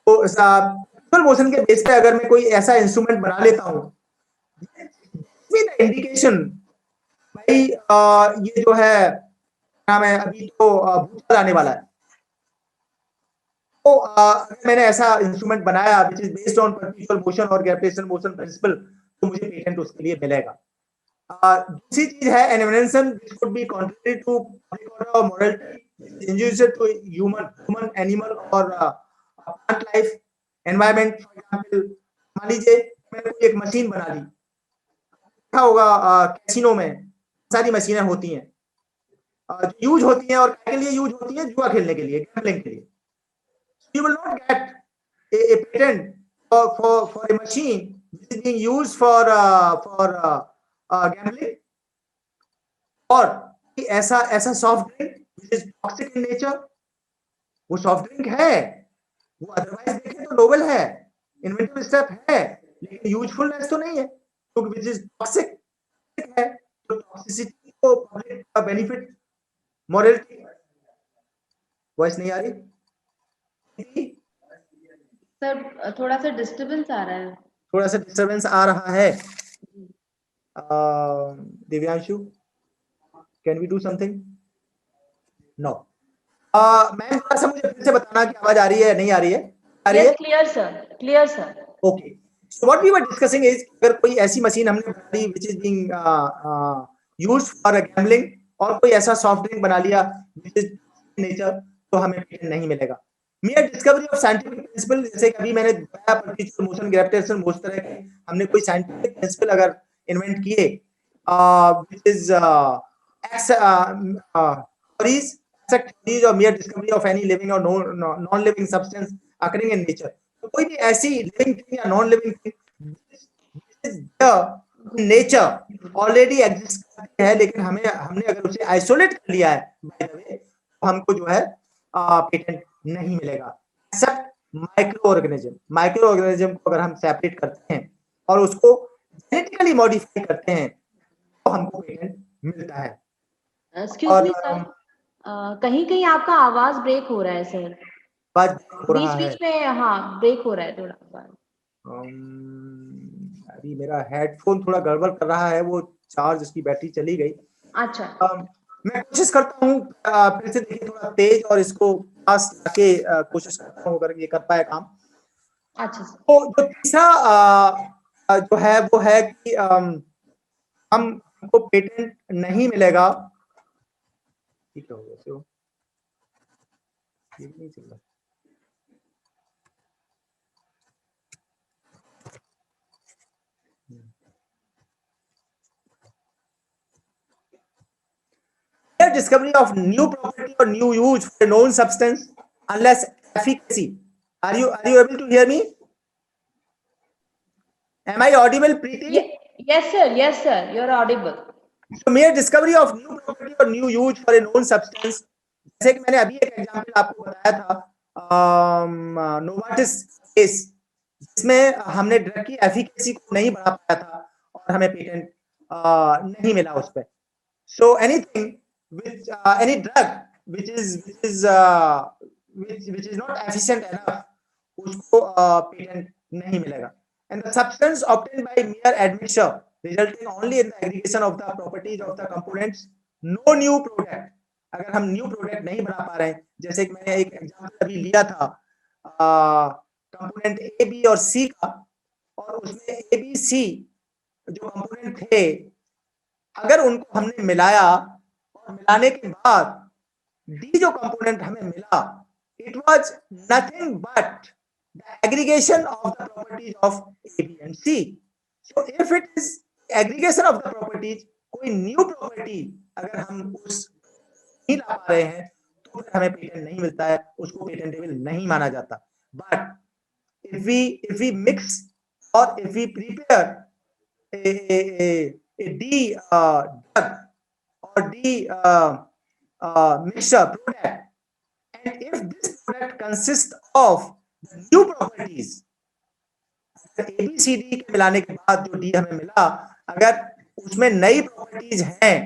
तो perpetual motion के base पे अगर मैं कोई ऐसा instrument बना लेता हूँ विद इंडिकेशन, भाई ये जो है नाम है, अभी तो भूचाल आने वाला है, तो अगर मैंने ऐसा इंस्ट्रूमेंट बनाया which is based on perpetual motion और ग्रेविटेशनल मोशन प्रिंसिपल, तो मुझे पेटेंट उसके लिए मिलेगा। दूसरी चीज है an invention which could be contrary to public order और morality, injurious to human animal और plant life environment. For example, मान लीजिए मैंने कोई एक मशीन बना ली, देखा होगा कैसीनो में सारी मशीनें होती हैं जो यूज होती हैं, और के लिए यूज होती हैं, जुआ खेलने के लिए, गैम्बलिंग के लिए। You will not get a patent for a machine which is being used for gambling, और ऐसा soft drink which is toxic in nature। वो सॉफ्ट ड्रिंक है, वो अदरवाइज देखें तो नोबल है, इन्वेंटिव स्टेप है, लेकिन यूजफुलनेस तो नहीं है, क्योंकि which is toxic है। तो टॉक्सिसिटी को पब्लिक का बेनिफिट, मोरालिटी। वॉइस नहीं आ रही सर, थोड़ा सा डिस्टरबेंस आ रहा है। थोड़ा सा डिस्टरबेंस आ रहा है। Divyanshu, can we do something? No. Ma'am थोड़ा सा मुझे फिर से बताना कि आवाज आ रही है नहीं आ रही है? आ रही है? Clear sir, clear sir. Okay, so what we were discussing is, अगर कोई ऐसी मशीन हमने बना ली which is being used for gambling, और कोई ऐसा सॉफ्ट ड्रिंक बना लिया व्हिच इज नेचर, तो हमें पेटेंट नहीं मिलेगा। mere discovery of scientific principle, जैसे कि अभी मैंने बताया परपेचुअल मोशन, ग्रेविटेशन, उस तरह के हमने कोई साइंटिफिक प्रिंसिपल अगर इन्वेंट किए which is theories or mere discovery of any living or non living substance occurring in nature, तो कोई भी ऐसी लिविंग थिंग या non living thing which is there in nature already exist करती है, लेकिन हमने अगर उसे आइसोलेट कर लिया है बाय द वे, तो हमको जो है पेटेंट नहीं मिलेगा। एक्सेप्ट माइक्रो ऑर्गेनिज्म को अगर हम सेपरेट करते हैं और उसको जेनेटिकली मॉडिफाई करते हैं, तो हमको पेटेंट मिलता है। एक्सक्यूज मी सर, कहीं आपका आवाज ब्रेक हो रहा है सर, बीच में। हाँ, ब्रेक हो रहा है थोड़ा। अभी मेरा हेडफोन थोड़ा गड़बड़ कर रहा है, वो चार्ज, उसकी बैटरी चली गई। अच्छा, मैं कोशिश करता हूँ फिर से देखिए थोड़ा तेज, और इसको पास लाके कोशिश करता हूँ अगर ये कर पाए काम। अच्छा सर। तो जो तीसरा जो है वो है कि हमको पेटेंट नहीं मिलेगा। ठीक है, वैसे ये नहीं चल रहा। Discovery of new property or new use for a known substance unless efficacy. Are you able to hear me? Am I audible, Preeti? Yes sir, you're audible. So mere discovery of new property or new use for a known substance, जैसे कि मैंने अभी एक example आपको बताया था, Novartis case, जिसमें हमने ड्रग की एफिकेसी को नहीं बढ़ा पाया था और हमें पेटेंट नहीं मिला उस पर. So anything which any drug which is not efficient enough, उसको पेटेंट नहीं मिलेगा. And the substance obtained by mere admixture resulting only in the aggregation of the properties of the components, no new product. अगर हम new product नहीं बना पा रहे हैं, जैसे कि मैंने एक एग्जांपल अभी लिया था कंपोनेंट ए बी और सी का, और उसमें ए बी सी जो कंपोनेंट थे, अगर उनको हमने मिलाया और मिलाने के बाद डी जो कंपोनेंट हमें मिला, it was nothing but the aggregation of the properties of A B and C. So if it is aggregation of the properties, कोई न्यू प्रॉपर्टी अगर हम उस नहीं ला पा रहे हैं तो फिर हमें पेटेंट नहीं मिलता है, उसको पेटेंटेबल नहीं माना जाता. But if we mix or if we prepare a D drug or D mixture product, and if this product consists of new properties, ABCD के मिलाने के बाद जो D हमें मिला, अगर उसमें नई प्रॉपर्टीज हैं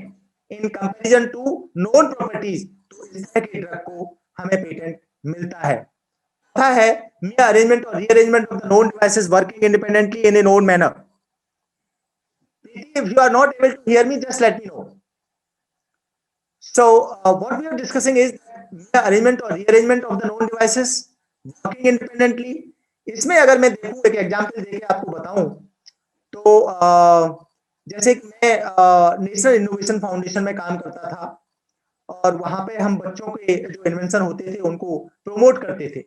in comparison to known properties, तो इस तरह के ड्रग को हमें पेटेंट मिलता है. है mere arrangement or rearrangement of the known devices working independently in a known manner. If you are not able to hear me, just let me know. So what we are discussing is mere arrangement or rearrangement of the known devices working independently. इसमें अगर मैं देखूं, एक example देके आपको बताऊं, तो जैसे कि मैं नेशनल इनोवेशन फाउंडेशन में काम करता था और वहां पे हम बच्चों के जो इन्वेंशन होते थे उनको प्रमोट करते थे.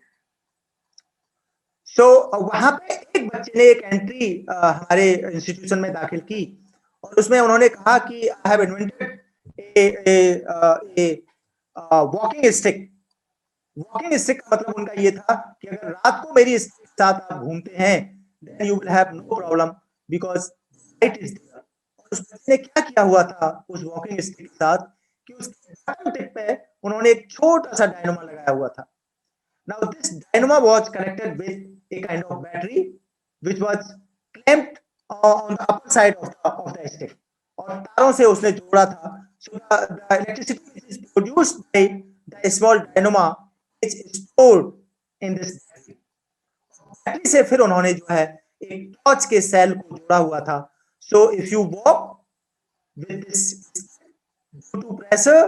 सो वहां पे एक बच्चे ने एक एंट्री हमारे इंस्टीट्यूशन में दाखिल की और उसमें उन्होंने कहा कि I have invented A walking stick. Walking stick का मतलब उनका ये था कि अगर रात को मेरी स्टिक के साथ आप घूमते हैं, then you will have no problem because light is there. उस बच्चे ने क्या किया हुआ था उस वॉकिंग स्टिक के साथ कि उसके बॉटम टिप पे उन्होंने एक छोटा सा डायनामो लगाया हुआ था. Now this dynamo was connected with a kind of battery which was clamped on the upper side of the stick. और तारों से उसने जोड़ा था. So the electricity which is produced by the small dynamo is stored in this battery. Battery से फिर उन्होंने जो है एक टॉर्च के सेल को जोड़ा हुआ था. So if you walk with this due to pressure,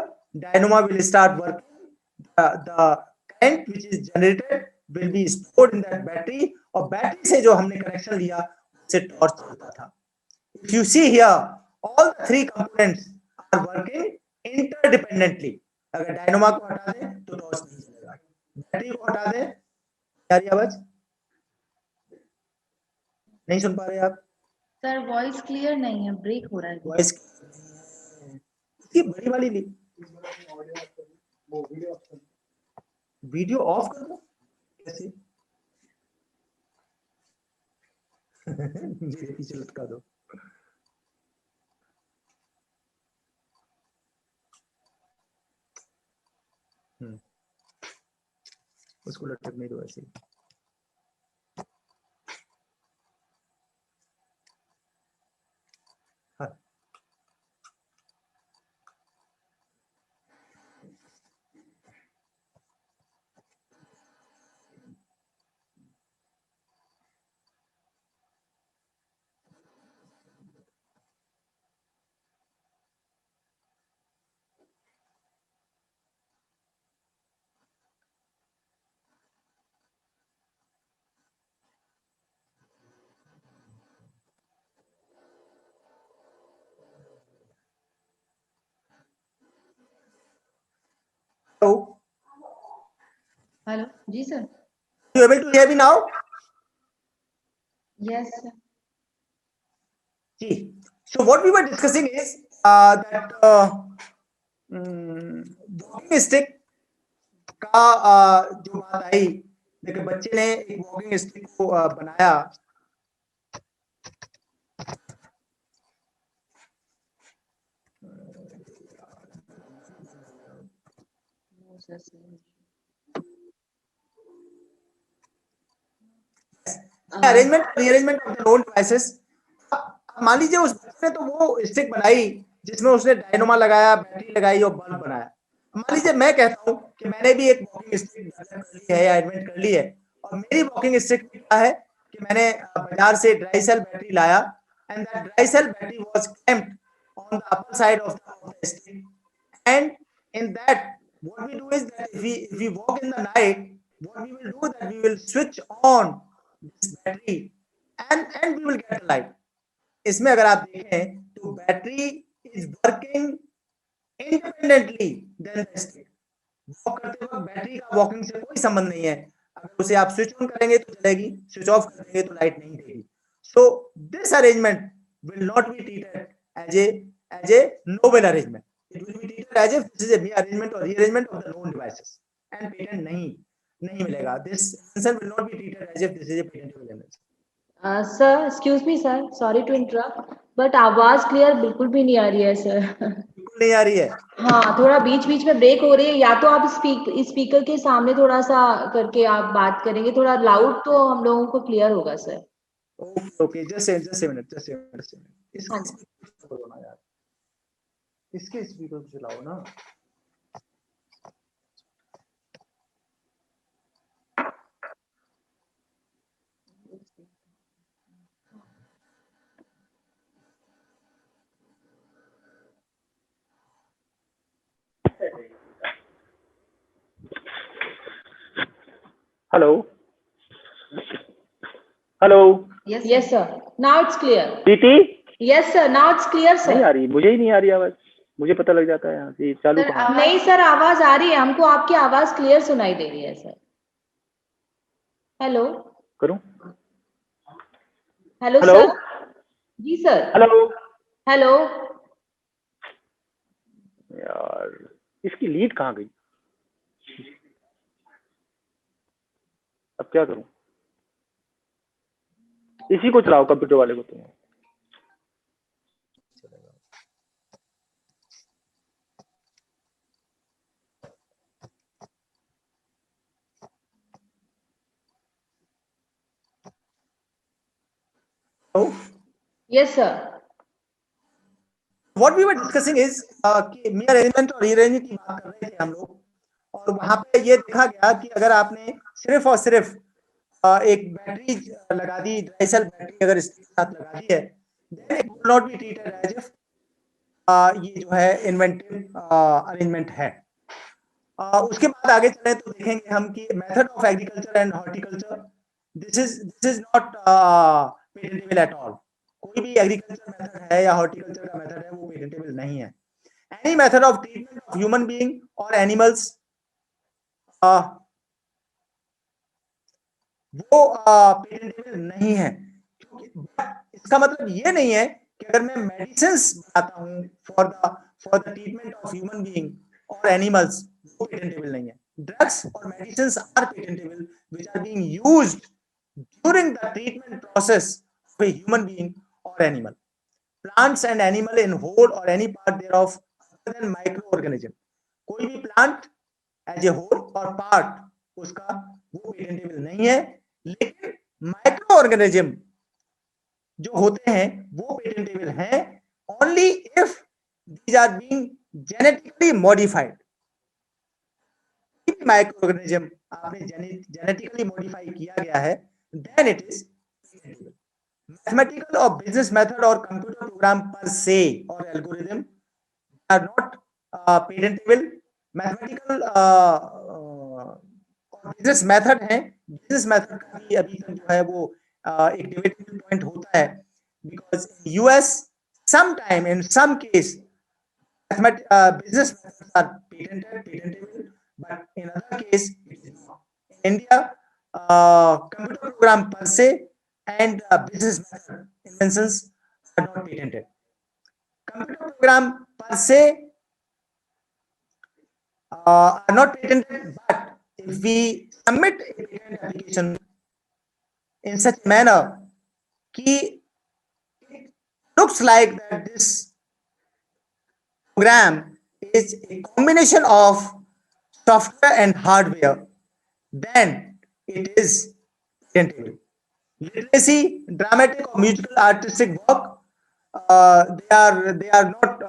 dynamo will start working. The current which is generated will be stored in that battery, और बैटरी से जो हमने कनेक्शन लिया उससे टॉर्च चलता था. If you see here, all the three components are working interdependently. अगर dynamo को हटा दें तो टॉर्च नहीं चलेगा, बैटरी को हटा दें. यार आवाज नहीं सुन पा रहे आप? सर वॉइस क्लियर नहीं है, ब्रेक हो रहा है. वॉइस ये बड़ी वाली ली, वीडियो ऑफ कर दो कैसे? मेरे पीछे लटका दो. उसको लटकने दो ऐसे. हाँ. Hello. हेलो जी sir. You able to hear me now? Yes sir. जी. So what we were discussing is that walking stick का जो बात आई, देखिए बच्चे ने एक वॉकिंग स्टिक को बनाया. Arrangement rearrangement of the known devices. मान लीजिए उस बच्चे ने तो वो स्टिक बनाई जिसमें उसने डायनोमा लगाया, बैटरी लगाई और बल्ब बनाया। मान लीजिए मैं कहता हूं कि मैंने भी एक वॉकिंग स्टिक कर ली है या इन्वेंट कर ली है, और मेरी वॉकिंग स्टिक में क्या है कि मैंने बाजार से ड्राई सेल बैटरी लाया, and that dry cell battery was clamped on the upper side of the stick, and in that what we do is that if we walk in the night, what we will do that we will switch on this battery and we will get the light. इसमें अगर आप देखें तो battery is working independently than the stick. Walk करते वक्त battery का walking से कोई संबंध नहीं है। अगर उसे आप स्विच ऑन करेंगे तो चलेगी, स्विच ऑफ करेंगे तो लाइट नहीं देगी। So this arrangement will not be treated as a novel arrangement. It will be treated as if this is a mere arrangement or rearrangement of the known devices, and patent नहीं मिलेगा। This invention will not be treated as if this is a patentable invention. Sir excuse me sir, sorry to interrupt, but आवाज clear बिल्कुल भी नहीं आ रही है sir. बिल्कुल नहीं आ रही है। हाँ, थोड़ा बीच बीच में ब्रेक हो रही है। या तो आप स्पीकर के सामने थोड़ा सा करके आप बात करेंगे, थोड़ा लाउड, तो हम लोगों को क्लियर होगा sir. Okay, just a minute. इसके स्पीकर को ना यार, इसके स्पीकर को चलाओ ना। Hello yes sir, now it's clear. Preeti, yes sir, now it's clear sir. नहीं आ रही, मुझे ही नहीं आ रही आवाज, मुझे पता लग जाता है यहाँ से। चालू कहाँ है? नहीं सर, आवाज आ रही है हमको, आपकी आवाज क्लियर सुनाई दे रही है सर। हेलो करूँ? Hello hello? सर। जी सर। Hello hello. यार, इसकी लीड कहाँ गई? अब क्या करूं? इसी को चलाओ, कंप्यूटर वाले को। तो yes sir. What we were discussing is कि mere arrangement और rearrangement की बात कर रहे थे हम लोग, और वहां पे ये देखा गया कि अगर आपने सिर्फ और सिर्फ एक बैटरी लगा दी, ड्राई सेल बैटरी अगर इसके साथ लगा दी है, then it will not be treated as if ये जो है इन्वेंटिव अरेंजमेंट है। उसके बाद आगे चले तो देखेंगे हम कि method of agriculture and horticulture, this is not patentable at all. कोई भी एग्रीकल्चर मेथड है या हॉर्टिकल्चर का मेथड है वो पेटेंटेबल नहीं है। Any method of treatment of human being और एनिमल्स वो पेटेंटेबल नहीं है। इसका मतलब ये नहीं है कि अगर मैं मेडिसिन बनाता हूं for the treatment of human being और एनिमल्स, वो पेटेंटेबल नहीं है। ड्रग्स और medicine are patentable which are being used during the treatment process of a human being or animal. Plants and animal in whole or any part thereof other than microorganism. कोई भी plant as a whole और part उसका वो patentable नहीं है, लेकिन microorganism जो होते हैं वो पेटेंटेबल हैं only if these are being genetically modified. Microorganism आपने जेनेटिकली मॉडिफाई किया गया है, then it is patentable. Mathematical or business method or computer program per se or algorithm are not patentable. Mathematical business method है, business method का भी अभी तक जो है वो एक debatable point होता है, because in US sometime in some case business methods are patentable, but in other case it is not. In India, computer program per se and business method inventions are not patented. Computer program per se are not patented, but if we submit a patent application in such manner कि it looks like that this program is a combination of software and hardware, then it is patentable. Literacy, dramatic or musical artistic work, they are not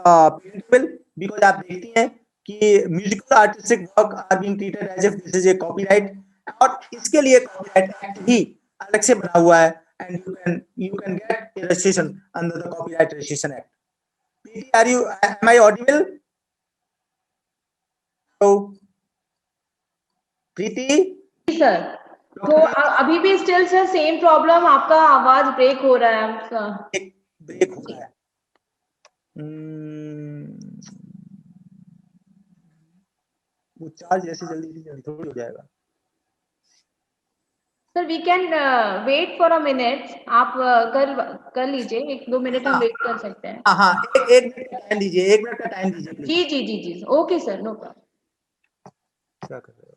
patentable, because आप देखती हैं कि musical artistic work are being treated as if this is a copyright, और इसके लिए copyright act ही अलग से बना हुआ है, and you can get a registration under the Copyright Registration Act. PT, am I audible? So, Preeti? Sir, तो अभी भी स्टिल सर सेम प्रॉब्लम, आपका आवाज ब्रेक हो रहा है आपका, ब्रेक हो रहा है। वो चार्ज ऐसे जल्दी थोड़ी हो जाएगा। Sir we can wait for a minute, आप कर लीजिए, 1-2 मिनट हम वेट कर सकते हैं। हाँ, एक मिनट का टाइम दीजिए, 1 मिनट का टाइम दीजिए। जी, ओके सर, नो प्रॉब्लम। क्या कर रहे हो?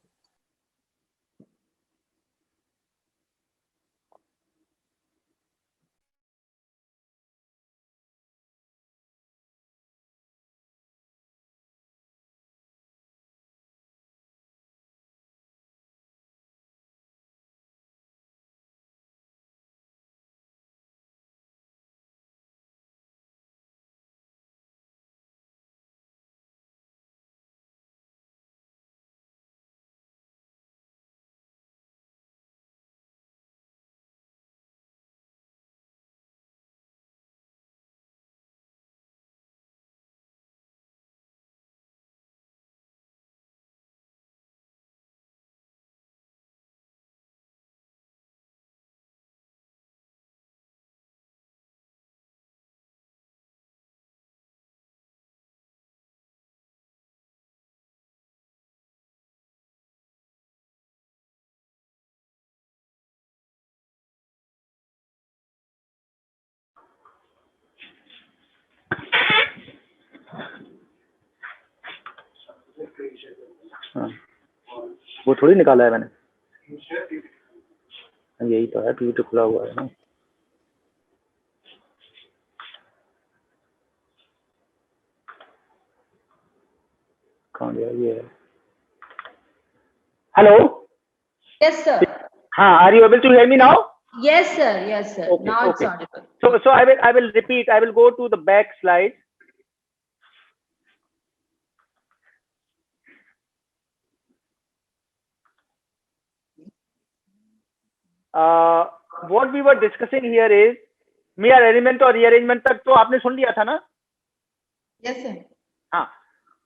हाँ, वो थोड़ी निकाला है मैंने, यही तो है, ट्वीट खुला हुआ है ना। कहाँ गया ये? Hello, yes sir. हाँ, are you able to hear me now? Yes sir, now it's audible. So I will repeat, I will go to the back slide. What we were discussing here is mere arrangement और rearrangement तक तो आपने सुन लिया था ना? Yes sir. हाँ,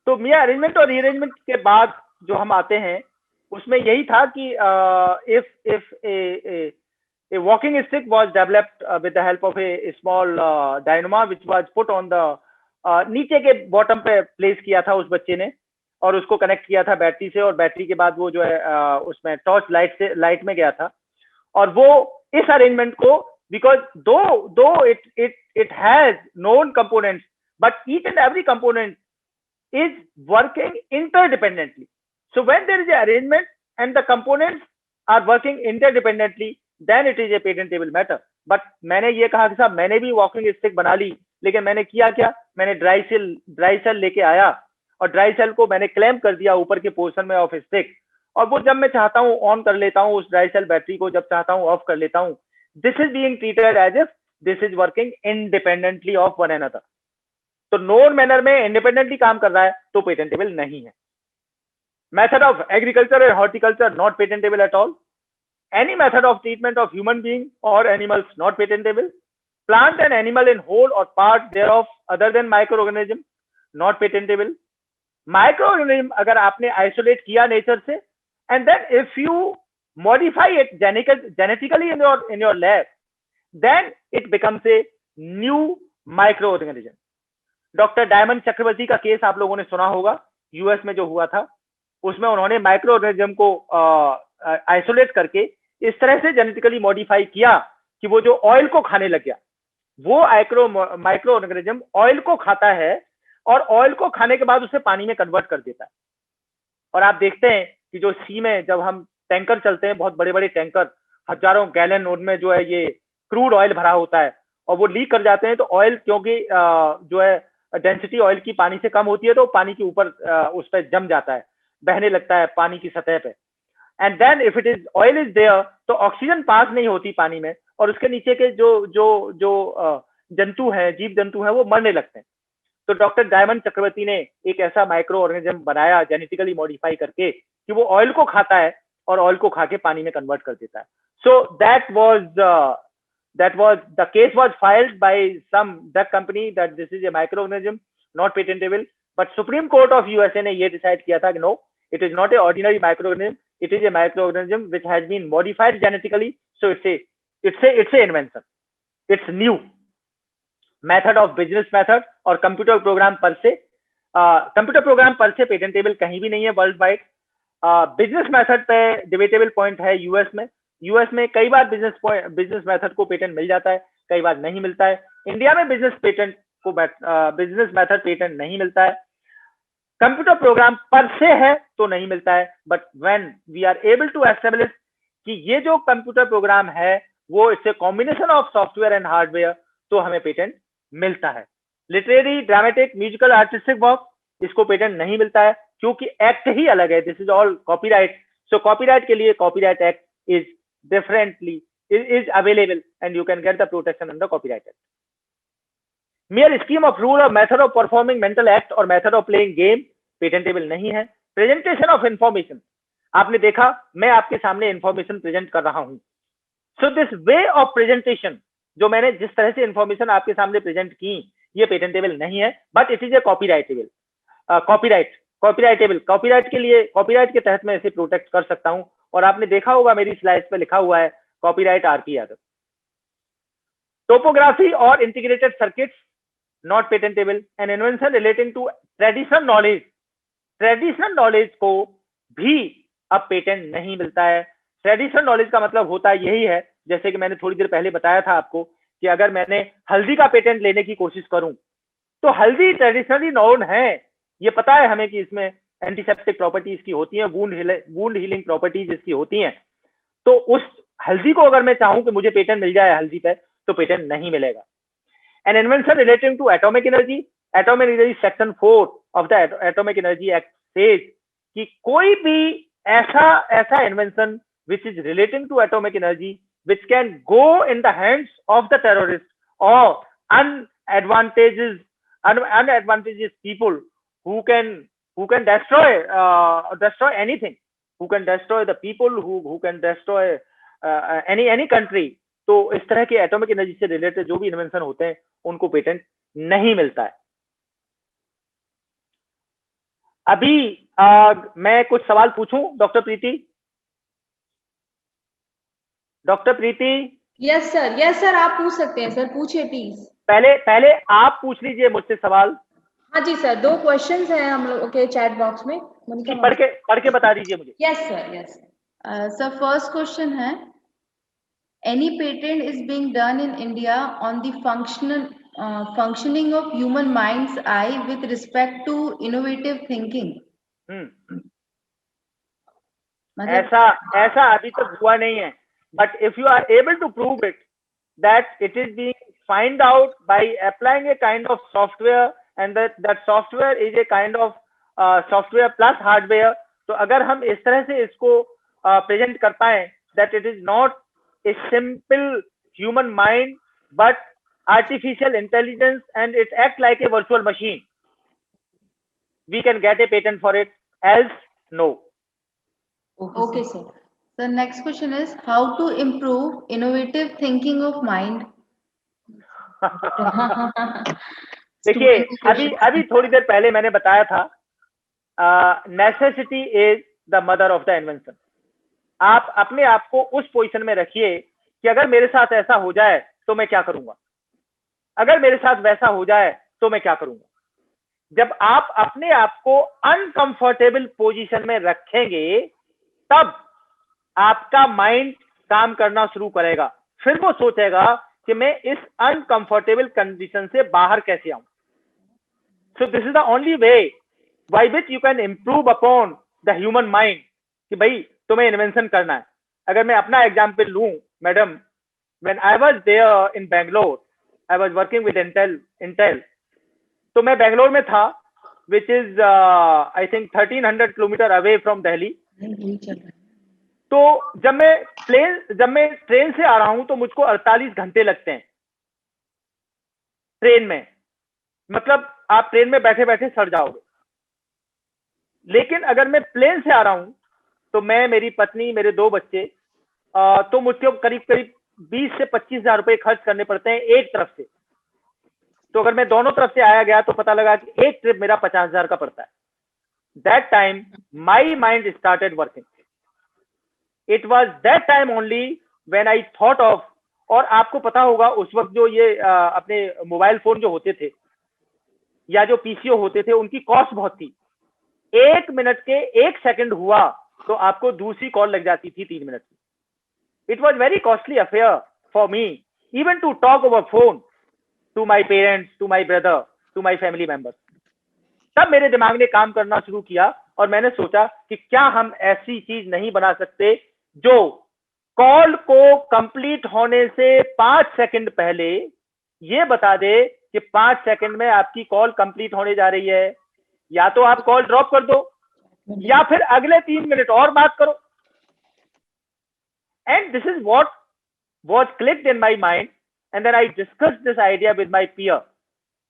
तो mere arrangement और rearrangement के बाद जो हम आते हैं उसमें यही था कि if a walking stick was developed with the help of a small dynamo which was put on the नीचे के बॉटम पे प्लेस किया था उस बच्चे ने, और उसको कनेक्ट किया था बैटरी से, और बैटरी के बाद वो जो है उसमें टॉर्च लाइट में गया था, और वो इस अरेंजमेंट को, बिकॉज दो it has known components but each and every component is working interdependently. So when there is an arrangement and the components are working interdependently, then it is a patentable matter. But मैंने ये कहा कि साहब मैंने भी walking stick बना ली, लेकिन मैंने किया क्या, मैंने ड्राई सेल लेके आया और ड्राई सेल को मैंने क्लैम्प कर दिया ऊपर के पोर्शन में ऑफ स्टिक, और वो जब मैं चाहता हूँ ऑन कर लेता हूँ उस ड्राई सेल बैटरी को, जब चाहता हूँ ऑफ कर लेता हूँ. This is being treated as if this is working independently of one another. तो नोन मैनर में इंडिपेंडेंटली काम कर रहा है तो पेटेंटेबल नहीं है. Method of agriculture and horticulture not patentable at all. Any method of treatment of human being और animals not patentable. Plant and animal in whole और part thereof other than micro organism not patentable. Micro organism अगर आपने isolate किया nature से and then if you modify it genetically in your lab, then it becomes a new micro organism. Doctor diamond Chakrabarty का case आप लोगों ने सुना होगा, यूएस में जो हुआ था, उसमें उन्होंने माइक्रो ऑर्गेनिज्म को आइसोलेट करके इस तरह से जेनेटिकली मॉडिफाई किया कि वो जो ऑयल को खाने लग गया, वो माइक्रो ऑर्गेनिज्म ऑयल को खाता है और ऑयल को खाने के बाद उसे पानी में कन्वर्ट कर देता है. और आप देखते हैं कि जो सी में जब हम टैंकर चलते हैं, बहुत बड़े बड़े टैंकर, हजारों गैलन उनमें जो है ये क्रूड ऑयल भरा होता है, और वो लीक कर जाते हैं, तो ऑयल क्योंकि जो है डेंसिटी ऑयल की पानी से कम होती है, तो पानी के ऊपर उस पर जम जाता है, बहने लगता है पानी की सतह पे. And then if it is oil is there, तो ऑक्सीजन पास नहीं होती पानी में, और उसके नीचे के जो जो जो जंतु हैं, जीव जंतु हैं, वो मरने लगते हैं। तो डॉक्टर डायमंड चक्रवर्ती ने एक ऐसा माइक्रो ऑर्गेनिज्म बनाया जेनेटिकली मॉडिफाई करके कि वो ऑयल को खाता है और ऑयल को खा के पानी में कन्वर्ट कर देता है। So that was the case was filed by some drug company that this is a microorganism not patentable, but Supreme Court of USA ने ये डिसाइड किया था कि no, it is not a ordinary microorganism, it is a microorganism which has been modified genetically, so it's a invention, it's new method of business method। और computer program पर से patentable कहीं भी नहीं है वर्ल्ड वाइड। बिजनेस मेथड पे debatable point है US में कई बार बिजनेस मेथड को पेटेंट मिल जाता है, कई बार नहीं मिलता है। इंडिया में बिजनेस मेथड पेटेंट नहीं मिलता है। कंप्यूटर प्रोग्राम पर से है तो नहीं मिलता है, but when we are able to establish कि ये जो कंप्यूटर प्रोग्राम है वो it's a combination of software and hardware, तो हमें पेटेंट मिलता है। Literary, dramatic, musical, artistic work, इसको पेटेंट नहीं मिलता है क्योंकि एक्ट ही अलग है। This is all copyright. So copyright के लिए copyright act is differently is available and you can get the protection under copyright act. mere scheme of rule or method of performing mental act or method of playing game patentable नहीं है। presentation of information, आपने देखा मैं आपके सामने information present कर रहा हूं, so this way of presentation, जो मैंने जिस तरह से इंफॉर्मेशन आपके सामने प्रेजेंट की, ये पेटेंटेबल नहीं है, but it is a copyright के लिए कॉपीराइट के तहत मैं इसे प्रोटेक्ट कर सकता हूं। और आपने देखा होगा मेरी स्लाइड्स पे लिखा हुआ है कॉपीराइट आरपी यादव। टोपोग्राफी और integrated circuits not patentable. An invention relating to traditional knowledge को भी अब पेटेंट नहीं मिलता है। ट्रेडिशनल नॉलेज का मतलब होता है यही है, जैसे कि मैंने थोड़ी देर पहले बताया था आपको कि अगर मैंने हल्दी का पेटेंट लेने की कोशिश करूं तो हल्दी ट्रेडिशनली नोन है, ये पता है हमें कि इसमें एंटीसेप्टिक प्रॉपर्टीज की होती हैं, वुंड हीलिंग प्रॉपर्टीज इसकी होती हैं। तो उस हल्दी को अगर मैं चाहूं कि मुझे पेटेंट मिल जाए हल्दी पे, तो पेटेंट नहीं मिलेगा। An invention relating to atomic energy section 4 of the atomic energy act says कि कोई भी ऐसा invention which is relating to atomic energy which can go in the hands of the terrorist or unadvantageous people who can destroy anything, who can destroy the people, who can destroy any country। तो इस तरह के atomic energy से related जो भी invention होते हैं उनको पेटेंट नहीं मिलता है। अभी मैं कुछ सवाल पूछूं डॉक्टर प्रीति? यस सर, आप पूछ सकते हैं सर, पूछिए प्लीज। पहले आप पूछ लीजिए मुझसे सवाल। हाँ जी सर, 2 क्वेश्चंस हैं हम लोग के चैट बॉक्स में, पढ़ के बता दीजिए मुझे। Yes sir. Sir first question है, any patent is being done in India on the functioning of human mind's eye with respect to innovative thinking? ऐसा अभी तक हुआ नहीं है, but if you are able to prove it that it is being find out by applying a kind of software and that software is a kind of software plus hardware, तो अगर हम इस तरह से इसको प्रेजेंट कर पाए that it is not a simple human mind but artificial intelligence and it acts like a virtual machine, we can get a patent for it, else no. Okay sir. The next question is, how to improve innovative thinking of mind? देखिए अभी थोड़ी देर पहले मैंने बताया था necessity is the mother of the invention. आप अपने आप को उस पोजीशन में रखिए कि अगर मेरे साथ ऐसा हो जाए तो मैं क्या करूंगा, अगर मेरे साथ वैसा हो जाए तो मैं क्या करूंगा। जब आप अपने आप को अनकंफर्टेबल पोजीशन में रखेंगे तब आपका माइंड काम करना शुरू करेगा, फिर वो सोचेगा कि मैं इस अनकंफर्टेबल कंडीशन से बाहर कैसे आऊं। So this is the only way by which you can improve upon the human mind कि भाई तुम्हें इन्वेंशन करना है। अगर मैं अपना एग्जांपल लूं madam, when I was there in Bangalore, I was working with Intel, तो मैं बैंगलोर में था which is I think 1300 kilometre away from Delhi. तो जब मैं ट्रेन से आ रहा हूं तो मुझको 48 घंटे लगते हैं ट्रेन में, मतलब आप ट्रेन में बैठे बैठे सड़ जाओगे। लेकिन अगर मैं प्लेन से आ रहा हूं तो मैं, मेरी पत्नी, मेरे 2 बच्चे, तो मुझको करीब करीब 20 से 25 हजार रुपए खर्च करने पड़ते हैं एक तरफ से। तो अगर मैं दोनों तरफ से आया गया तो पता लगा कि एक ट्रिप मेरा 50 हजार का पड़ता है। That time my mind started working. It was that time only when I thought of, और आपको पता होगा उस वक्त जो ये अपने मोबाइल फोन जो होते थे या जो पीसीओ होते थे उनकी कॉस्ट बहुत थी। 1 मिनट के 1 सेकंड हुआ तो आपको दूसरी कॉल लग जाती थी 3 मिनट की। It was very costly affair for me even to talk over phone to my parents, to my brother, to my family members. तब मेरे दिमाग ने काम करना शुरू किया और मैंने सोचा कि क्या हम ऐसी चीज नहीं बना सकते जो कॉल को कंप्लीट होने से 5 सेकंड पहले ये बता दे कि 5 सेकंड में आपकी कॉल कंप्लीट होने जा रही है, या तो आप कॉल ड्रॉप कर दो या फिर अगले 3 मिनट और बात करो। And this is what was clicked in my mind, and then I discussed this idea with my peer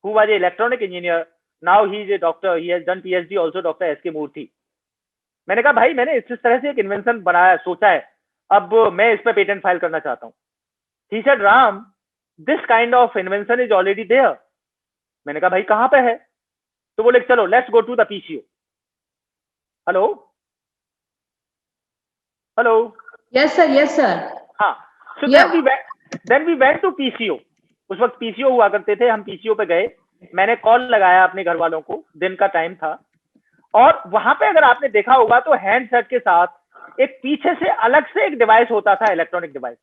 who was a electronic engineer, now he is a doctor, he has done PhD also, doctor SK Murthy. मैंने कहा भाई मैंने इस तरह से एक invention बनाया, सोचा है, अब मैं इस पर पेटेंट फाइल करना चाहता हूँ। He said Ram this kind of invention is already there. मैंने कहा भाई कहाँ पे है? तो बोले चलो let's go to the PCO. Hello hello, yes sir. हाँ, so then we went to PCO. उस वक्त पीसीओ हुआ करते थे, हम पीसीओ पे गए, मैंने कॉल लगाया अपने घर वालों को, दिन का टाइम था, और वहां पे अगर आपने देखा होगा तो हैंडसेट के साथ एक पीछे से अलग से एक डिवाइस होता था, इलेक्ट्रॉनिक डिवाइस,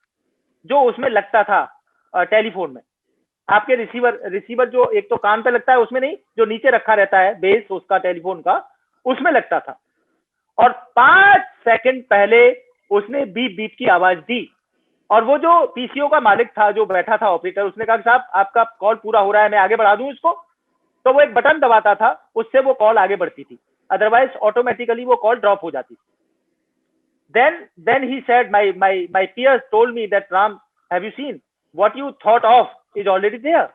जो उसमें लगता था टेलीफोन में। आपके रिसीवर जो एक तो कान पे लगता है, उसमें नहीं, जो नीचे रखा रहता है बेस उसका टेलीफोन का, उसमें लगता था। और 5 सेकंड पहले उसने बीप बीप की आवाज दी, और वो जो पीसीओ का मालिक था, जो बैठा था ऑपरेटर, उसने कहा साहब आपका कॉल पूरा हो रहा है, मैं आगे बढ़ा दूं इसको। तो वो एक बटन दबाता था, उससे वो कॉल आगे बढ़ती थी, अदरवाइज ऑटोमेटिकली वो कॉल ड्रॉप हो जाती थी। Then he said, my peers told me that Ram, have you seen what you thought of is already there.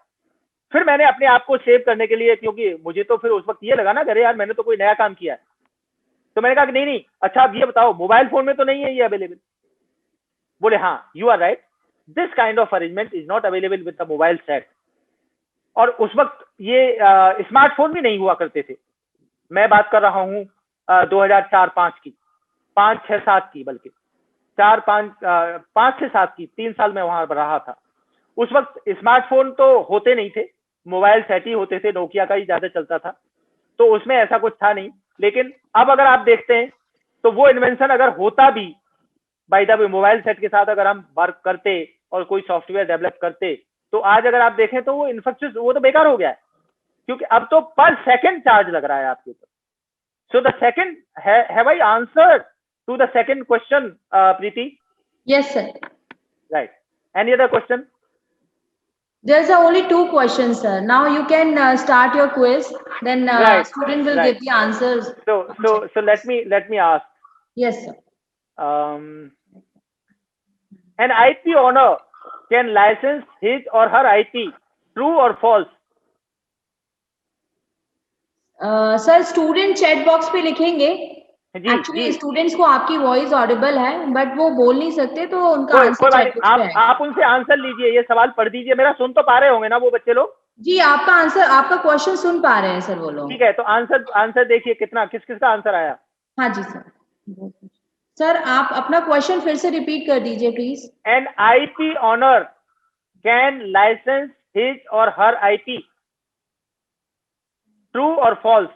फिर मैंने अपने आप को सेव करने के लिए, क्योंकि मुझे तो फिर उस वक्त ये लगा ना, अरे यार मैंने तो कोई नया काम किया है, तो मैंने कहा कि नहीं, अच्छा आप ये बताओ मोबाइल फोन में तो नहीं है ये अवेलेबल? बोले हाँ you are right, this kind of arrangement is not available with the mobile set. और उस वक्त ये स्मार्टफोन भी नहीं हुआ करते थे। मैं बात कर रहा हूँ 2004-5 की, 5-6-7 की, बल्कि 5 से 7 की, 3 साल में वहां रहा था। उस वक्त स्मार्टफोन तो होते नहीं थे, मोबाइल सेट ही होते थे, नोकिया का ही ज्यादा चलता था, तो उसमें ऐसा कुछ था नहीं। लेकिन अब अगर आप देखते हैं तो वो इन्वेंशन अगर होता भी by the way mobile set के साथ अगर हम वर्क करते और कोई सॉफ्टवेयर डेवलप करते, तो आज अगर आप देखें तो वो इंफ्रास्ट्रक्चर वो तो बेकार हो गया है, क्योंकि अब तो पर सेकंड चार्ज लग रहा है आपके ऊपर। So the second, have I answered to the second question, Preeti? Yes, sir. Right. Any other question? There's only 2 questions, sir. Now you can start your quiz. Then Right. Student will give the answers. So let me ask. Yes, sir. An IP owner can license his or her IP. True or false? Sir, student chat box पे लिखेंगे। Actually students को आपकी voice Audible है, but वो बोल नहीं सकते, तो उनका आंसर चैट बॉक्स पे है। आप उनसे आंसर लीजिए, ये सवाल पढ़ दीजिए, मेरा सुन तो पा रहे होंगे ना वो बच्चे लोग? जी, आपका आंसर, आपका क्वेश्चन सुन पा रहे हैं सर वो लोग। ठीक है, तो आंसर देखिए कितना, किसका आंसर आया। हाँ जी सर। सर आप अपना क्वेश्चन फिर से रिपीट कर दीजिए please. An IP owner can license his और her IP, true or false?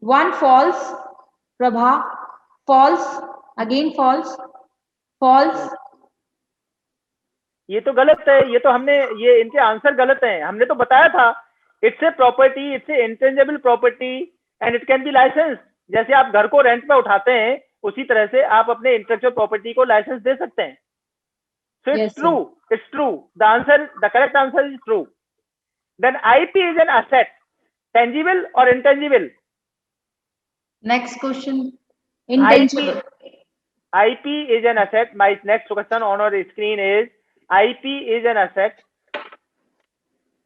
1 false, Prabha, false, again false, false। ये तो गलत है, ये तो हमने, ये इनके आंसर गलत हैं। हमने तो बताया था it's a property, it's a intangible property and it can be license. जैसे आप घर को रेंट पे उठाते हैं, उसी तरह से आप अपने इंटेलेक्चुअल प्रॉपर्टी को लाइसेंस दे सकते हैं। So it's true, it's true, the correct answer is true. Then IP is an asset, tangible और intangible? Next question, intangible. IP is an asset. My next question on our screen is IP is an asset.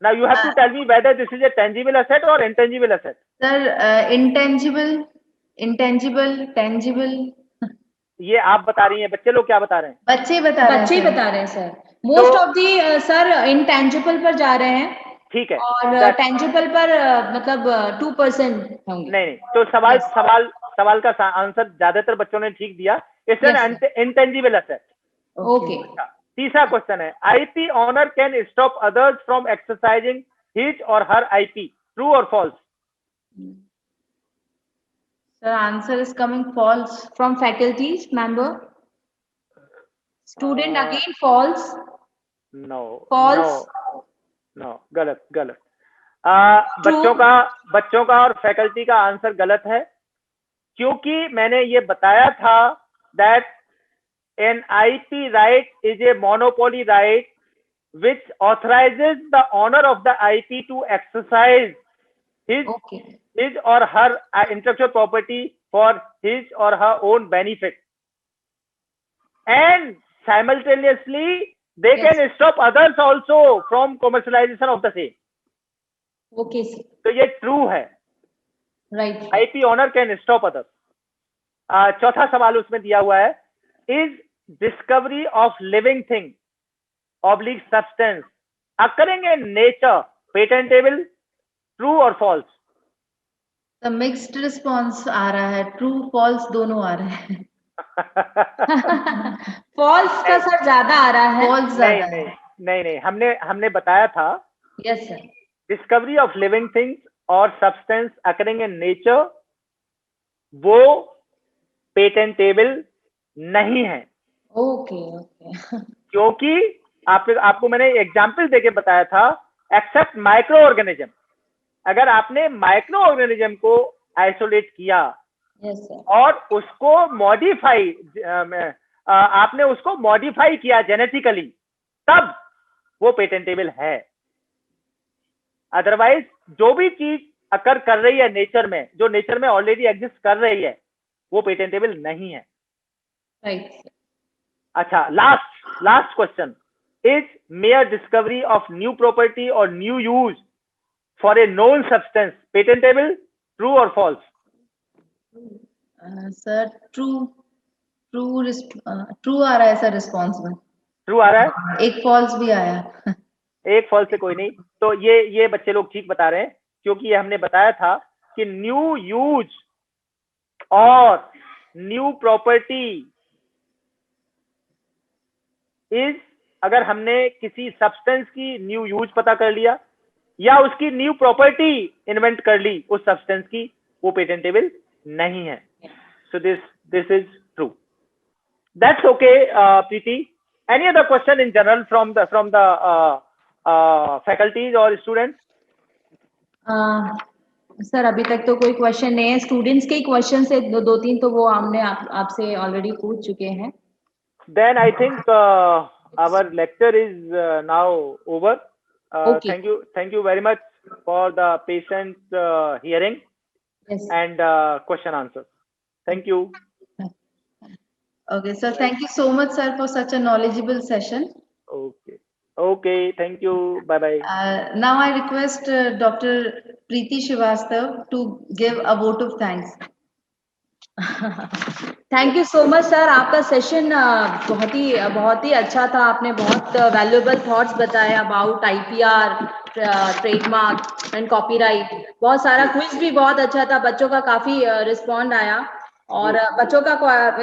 Now you have to tell me whether this is a tangible asset or intangible asset. Sir, intangible, tangible. ये आप बता रही हैं, बच्चे लोग क्या बता रहे हैं? बच्चे बता रहे हैं sir. Most of the sir intangible पर जा रहे हैं। ठीक है, और टेंजिबल पर मतलब 2% होंगे। नहीं, तो सवाल का आंसर ज्यादातर बच्चों ने ठीक दिया। It's an intangible asset. Okay. तीसरा क्वेश्चन है, IP owner can stop others from exercising his और her IP, true or false? Sir, answer is coming false. From faculties member. Student again false. No. False. No. गलत। बच्चों का और faculty का answer गलत है, क्योंकि मैंने ये बताया था that an IP right is a monopoly right which authorizes the owner of the IP to exercise his or her intellectual property for his or her own benefit, and simultaneously they can stop others also from commercialization of the same. Okay sir. तो ये true है, right. IP owner can stop others. चौथा सवाल उसमें दिया हुआ है, is discovery of living thing oblique substance occurring in nature patentable, true or false? The mixed response आ रहा है, true false दोनों आ रहे हैं। false का सर ज्यादा आ रहा है। false ज्यादा है। नहीं, हमने बताया था, yes sir, discovery of living things और substance occurring in nature वो पेटेंटेबल नहीं है। ओके। क्योंकि आपको मैंने एग्जाम्पल देके बताया था, एक्सेप्ट माइक्रो ऑर्गेनिज्म। अगर आपने माइक्रो ऑर्गेनिज्म को आइसोलेट किया और उसको आपने उसको मॉडिफाई किया जेनेटिकली, तब वो पेटेंटेबल है। अदरवाइज जो भी चीज अकर कर रही है नेचर में, जो नेचर में ऑलरेडी एग्जिस्ट कर रही है, वो पेटेंटेबल नहीं है। राइट। अच्छा, last question, is mere discovery of new property or new use for a known substance patentable, true or false? Sir true आ रहा है सर, रिस्पॉन्स में ट्रू आ रहा है, एक फॉल्स भी आया। एक फॉल्स से कोई नहीं, तो ये बच्चे लोग ठीक बता रहे हैं, क्योंकि ये हमने बताया था कि न्यू यूज और न्यू प्रॉपर्टी इज, अगर हमने किसी सब्सटेंस की न्यू यूज पता कर लिया या उसकी न्यू प्रॉपर्टी इन्वेंट कर ली उस सब्सटेंस की, वो पेटेंटेबल नहीं है। So this is true. That's okay Preeti. Any other question in general from the faculties और स्टूडेंट्स? सर अभी तक तो कोई क्वेश्चन नहीं है। स्टूडेंट्स के क्वेश्चन से दो तीन तो वो हमने आपसे ऑलरेडी पूछ चुके हैं। Then I think our lecture is now over. Okay. Thank you very much for the patient hearing and question answers. Thank you. Okay, sir. Thank you so much, sir, for such a knowledgeable session. Okay. Thank you. Bye bye. Now I request Dr. Preeti Srivastava to give a vote of thanks. Thank you so much sir. आपका session बहुत ही अच्छा था। आपने बहुत valuable thoughts बताए about IPR, trademark and copyright. बहुत सारा quiz भी बहुत अच्छा था, बच्चों का काफी रिस्पॉन्ड आया और बच्चों का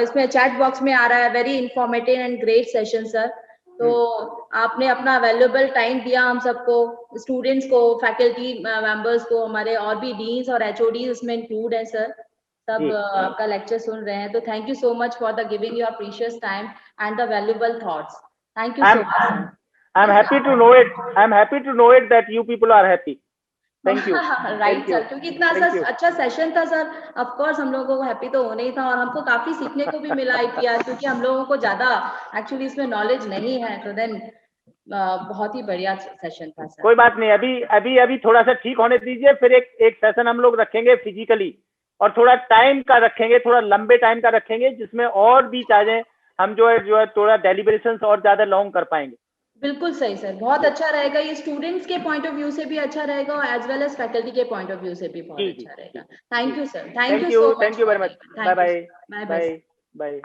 इसमें चैट बॉक्स में आ रहा है। Very informative and great session sir. तो आपने अपना वैल्यूएबल टाइम दिया हम सबको, स्टूडेंट्स को, फैकल्टी मेंबर्स को, हमारे और भी डीन्स और एचओडी इसमें इंक्लूड है सर, सब आपका लेक्चर सुन रहे हैं। तो thank you so much for the giving your precious time and the valuable thoughts. Thank you so much. I'm happy to know it. I'm happy to know it that you people are happy. Thank you. Right sir, क्योंकि इतना अच्छा session था sir. Of course हम लोगों को happy तो होना ही था और हमको काफी सीखने को भी मिला आईपीआर, क्योंकि हम लोगों को ज्यादा एक्चुअली इसमें नॉलेज नहीं है। तो देन बहुत ही बढ़िया सेशन था सर। कोई बात नहीं, अभी थोड़ा सा ठीक होने दीजिए, फिर एक सेशन हम लोग रखेंगे फिजिकली, और थोड़ा टाइम का रखेंगे, थोड़ा लंबे टाइम का रखेंगे, जिसमें और भी चाहें हम जो है थोड़ा डेलिब्रेशंस और ज्यादा लॉन्ग कर पाएंगे। बिल्कुल सही सर, बहुत अच्छा रहेगा, ये स्टूडेंट्स के पॉइंट ऑफ व्यू से भी अच्छा रहेगा और एज वेल एज फैकल्टी के पॉइंट ऑफ व्यू से भी बहुत अच्छा रहेगा। Thank you sir, thank you so much, thank you very much, bye bye, bye bye. Bye.